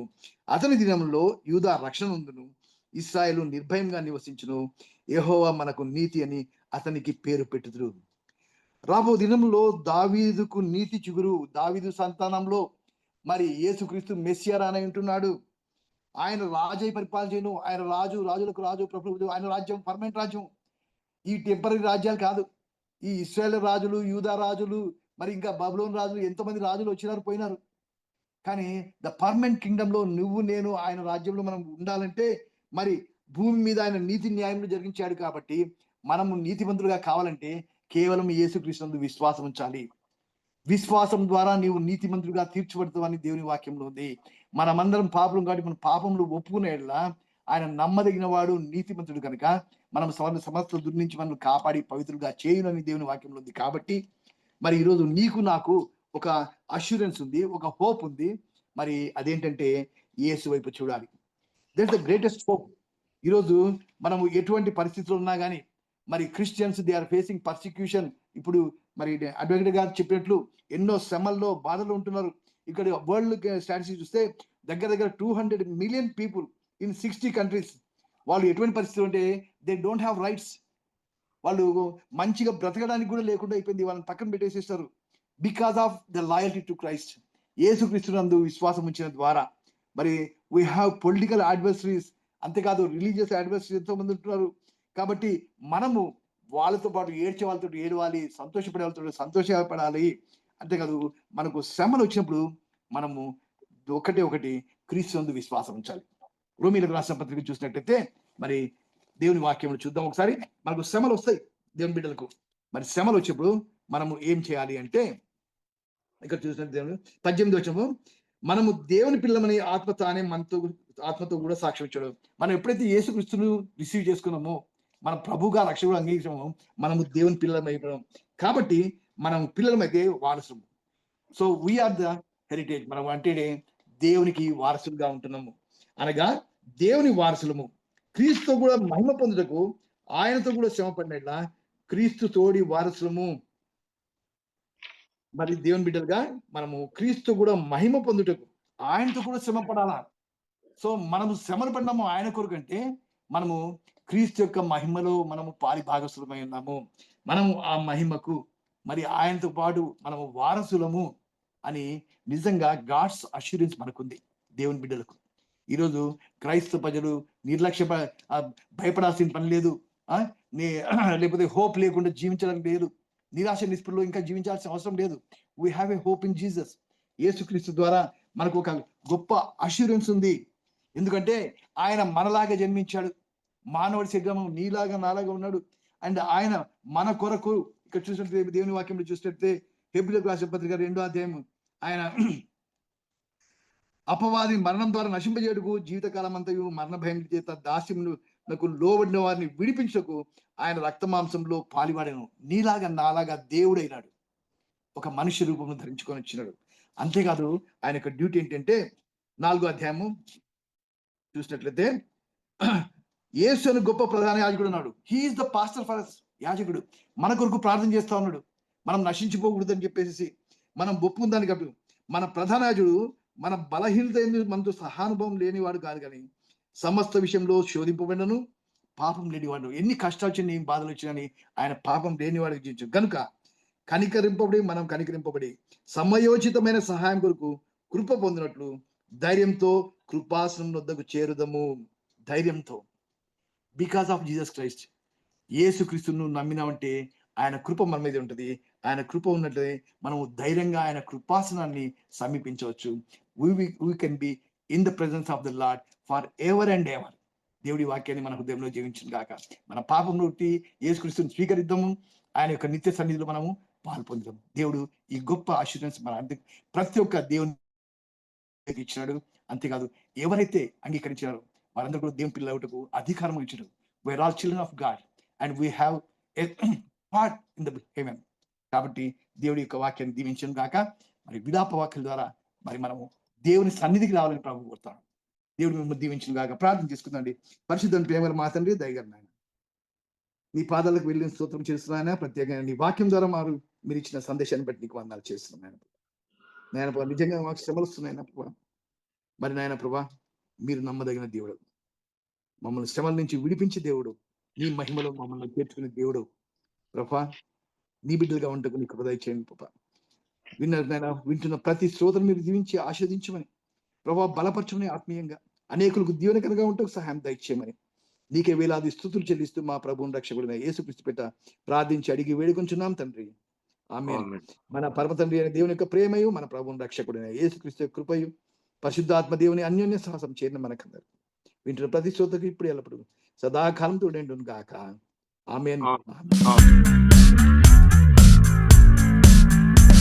అతని దినంలో యూదా రక్షణ ఉండును, ఇశ్రాయేలు నిర్భయంగా నివసించును, యెహోవా మనకు నీతి అని అతనికి పేరు పెట్టుదురు. రాబో దినంలో దావీదుకు నీతి చిగురు, దావీదు సంతానంలో మరి యేసుక్రీస్తు మెస్సియా అని అంటున్నాడు. ఆయన రాజై పరిపాలన చేయను, ఆయన రాజు, రాజులకు రాజు, ప్రభువు, ఆయన రాజ్యం పర్మనెంట్ రాజ్యం. ఈ టెంపరీ రాజ్యాలు కాదు. ఈ ఇశ్రాయేల్ రాజులు, యూదా రాజులు, మరి ఇంకా బబులోను రాజులు, ఎంతమంది రాజులు వచ్చినారు పోయినారు. కానీ ద పర్మనెంట్ కింగ్డమ్ లో నువ్వు నేను ఆయన రాజ్యంలో మనం ఉండాలంటే మరి భూమి మీద ఆయన నీతి న్యాయములు జరిగించాడు. కాబట్టి మనము నీతిమంతులుగా కావాలంటే కేవలం యేసుక్రీస్తు విశ్వాసం ఉంచాలి. విశ్వాసం ద్వారా నీవు నీతిమంతులుగా తీర్చబడతావని దేవుని వాక్యంలో ఉంది. మనమందరం పాపం కాబట్టి మన పాపంలో ఒప్పుకునేలా ఆయన నమ్మదగిన వాడు, నీతిమంతుడు కనుక మనం సమస్త దుర్నించి మనం కాపాడి పవిత్రులుగా చేయునని దేవుని వాక్యంలో ఉంది. కాబట్టి మరి ఈరోజు నీకు నాకు ఒక అష్యూరెన్స్ ఉంది, ఒక హోప్ ఉంది. మరి అదేంటంటే యేసు వైపు చూడాలి. That the greatest hope. ఈరోజు మనము ఎటువంటి పరిస్థితులు ఉన్నా కానీ మరి Christians they are facing persecution. ఇప్పుడు మరి అడ్వకేట్ గారు చెప్పినట్లు ఎన్నో శ్రమల్లో బాధలు ఉంటున్నారు. ఇక్కడ వరల్డ్ స్టాటిస్టిక్స్ చూస్తే దగ్గర దగ్గర 200 మిలియన్ పీపుల్ ఇన్ 60 కంట్రీస్. వాళ్ళు ఎటువంటి పరిస్థితులు అంటే దే డోంట్ హ్యావ్ రైట్స్. వాళ్ళు మంచిగా బ్రతకడానికి కూడా లేకుండా అయిపోయింది. వాళ్ళని పక్కన పెట్టేసేస్తారు because of the loyalty to Christ. యేసుక్రీస్తునందు విశ్వాసం ఉంచిన ద్వారా మరి వీ హ్యావ్ పొలిటికల్ అడ్వర్సరీస్, అంతేకాదు రిలీజియస్ అడ్వర్సరీస్ ఎంతో మంది ఉంటున్నారు. కాబట్టి మనము వాళ్ళతో పాటు ఏడ్చే వాళ్ళతో ఏడవాలి, సంతోషపడే వాళ్ళతో సంతోషపడాలి. అంతేకాదు మనకు శ్రమలు వచ్చినప్పుడు మనము ఒకటి క్రీస్తునందు విశ్వాసం ఉంచాలి. రోమీలకు రాసిన పత్రిక చూసినట్లయితే మరి దేవుని వాక్యంలో చూద్దాం ఒకసారి. మనకు శ్రమలు వస్తాయి దేవుని బిడ్డలకు. మరి శ్రమలు వచ్చినప్పుడు మనము ఏం చేయాలి అంటే ఇక్కడ చూసిన దేవుని 18 వచనము, మనము దేవుని పిల్లమని ఆత్మ తానే ఆత్మతో కూడా సాక్ష్యం ఇచ్చాడు. మనం ఎప్పుడైతే యేసుక్రీస్తును రిసీవ్ చేసుకున్నామో, మన ప్రభుగా రక్షకుడు అంగీకరించామో, మనము దేవుని పిల్లలం అయిపోయాం. కాబట్టి మనం పిల్లలమైతే వారసులు. So we are the heritage. మనం అంటే దేవునికి వారసులుగా ఉంటున్నాము, అనగా దేవుని వారసులము. క్రీస్తుతో కూడా మహిమ పొందుటకు ఆయనతో కూడా శ్రమ పడినట్లా క్రీస్తు తోడి వారసులము. మరి దేవుని బిడ్డలుగా మనము క్రీస్తు కూడా మహిమ పొందుటకు ఆయనతో కూడా శ్రమ పడాలా. సో మనము శ్రమలు పడినాము ఆయన కొరకు అంటే మనము క్రీస్తు యొక్క మహిమలో మనము పాలి భాగస్వలమై ఉన్నాము. మనము ఆ మహిమకు మరి ఆయనతో పాటు మనము వారసులము అని నిజంగా గాడ్స్ అష్యూరెన్స్ మనకుంది దేవుని బిడ్డలకు. ఈరోజు క్రైస్తవ ప్రజలు నిర్లక్ష్య భయపడాల్సిన పని లేదు, లేకపోతే హోప్ లేకుండా జీవించడానికి లేదు, నిరాశ నిస్పృహలో ఇంకా జీవించాల్సిన అవసరం లేదు. We have a hope in Jesus. యేసుక్రీస్తు ద్వారా మనకు ఒక గొప్ప అష్యూరెన్స్ ఉంది. ఎందుకంటే ఆయన మనలాగా జన్మించాడు, మానవుడి శరీరం నీలాగా నాలాగా ఉన్నాడు. అండ్ ఆయన మన కొరకు ఇక్కడ చూసినట్టు దేవుని వాక్యంలో చూసినట్టే హెబ్రీయులకు రాసిన పత్రిక 2వ అధ్యాయం, ఆయన అపవాది మరణం ద్వారా నశింపజేయటకు జీవితకాలం అంతయు మరణ భయం చేత దాస్యమునకు లోబడిన వారిని విడిపించకు ఆయన రక్తమాంసంలో పాలివాడను. నీలాగా నాలాగా దేవుడైనాడు, ఒక మనుష్య రూపంలో ధరించుకొని వచ్చినాడు. అంతేకాదు ఆయన యొక్క డ్యూటీ ఏంటంటే 4వ అధ్యాయము చూసినట్లయితే యేసు అని గొప్ప ప్రధాన యాజకుడు ఉన్నాడు. He is the pastor for us. యాజకుడు మన కొరకు ప్రార్థన చేస్తా ఉన్నాడు. మనం నశించిపోకూడదని చెప్పేసి మనం ఒప్పుకుందానికి అప్పుడు మన ప్రధాన యాజకుడు మన బలహీనత మనతో సహానుభవం లేనివాడు కాదు, కానీ సమస్త విషయంలో శోధింపబడినను పాపం లేనివాడు. ఎన్ని కష్టాలు వచ్చినా బాధలు వచ్చినా ఆయన పాపం లేనివాడు జీవించు కనుక మనం కనికరింపబడి సమయోచితమైన సహాయం కొరకు కృప పొందినట్లు ధైర్యంతో కృపాసనం వద్దకు చేరుదము. ధైర్యంతో, బికాస్ ఆఫ్ జీసస్ క్రైస్ట్. యేసుక్రీస్తును నమ్మినామంటే ఆయన కృప మన మీద ఉంటుంది. ఆయన కృప ఉన్నట్లే మనం ధైర్యంగా ఆయన కృపాసనాన్ని సమీపించవచ్చు. we can be in the presence of the Lord for ever and ever. దేవుడి వాక్యాన్ని మన హృదయంలో జీవించిన గాక. మన పాపం నుండి యేసుక్రీస్తుని స్వీకరిద్దాము, ఆయన యొక్క నిత్య సన్నిధిలో మనము పాలు పొందుదాము. దేవుడు ఈ గొప్ప అష్యూరెన్స్ మన ప్రతి ఒక్క దేవుని ఇచ్చినాడు. అంతేకాదు ఎవరైతే అంగీకరించారో వారందరూ కూడా దేవుని పిల్లలకు అధికారం ఇచ్చారు. We are all children of God and we have a part in the heaven. కాబట్టి దేవుడి యొక్క వాక్యాన్ని దీవించను గాక. మరి విలాప వాక్యాల ద్వారా మరి మనము దేవుని సన్నిధికి రావాలని ప్రభు కోరుతాను. దేవుడు మిమ్మల్ని దీవించను గాక. ప్రార్థన చేసుకుందండి. పరిశుద్ధుని ప్రేమల మా తండ్రి, దయగల నాయన, నీ పాదాలకు వెళ్ళిన స్తోత్రం చేస్తున్నాయన. ప్రత్యేకంగా నీ వాక్యం ద్వారా మీరు ఇచ్చిన సందేశాన్ని బట్టి నీకు వందనాలు చేస్తున్నాను నాయన ప్రభా. నిజంగా మాకు శ్రమలు వస్తున్నాయన ప్రభా. మరి నాయన ప్రభా, మీరు నమ్మదగిన దేవుడు, మమ్మల్ని శ్రమల నుంచి విడిపించే దేవుడు, నీ మహిమలో మమ్మల్ని చేర్చుకునే దేవుడు ప్రభా. నీ బిడ్డలుగా ఉండకు నీ కృప దయచేయండి ప్రభా. వింటున్న ప్రతి శ్రోతను మీరు దీవించి ఆస్వాదించమని ప్రభా, బలపరచమని, ఆత్మీయంగా అనేకులకు దీవెనకరంగా ఉంటూ సహాయం దయచేయమని నీకే వేలాది స్తుతులు చెల్లిస్తూ మా ప్రభువుని రక్షకుడైన యేసుక్రీస్తు పెట్ట ప్రార్థించి అడిగి వేడుకొంచున్నాం తండ్రి. ఆమేన్. ఆమేన్. మన పరమ తండ్రి అయిన దేవుని యొక్క ప్రేమయు, మన ప్రభువుని రక్షకుడైన యేసుక్రీస్తు యొక్క కృపయు, పరిశుద్ధాత్మ దేవుని అన్యోన్య సాహసం చేరిన మనకందరు వింటున్న ప్రతి శ్రోతకు ఇప్పుడు ఎల్లప్పుడు సదాకాలం తోడేండును గాక. Amen. Amen.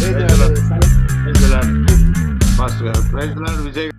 Praise the Lord. Praise the Lord. Master గారు ప్రైజ్ ది లార్డ్. విజయ్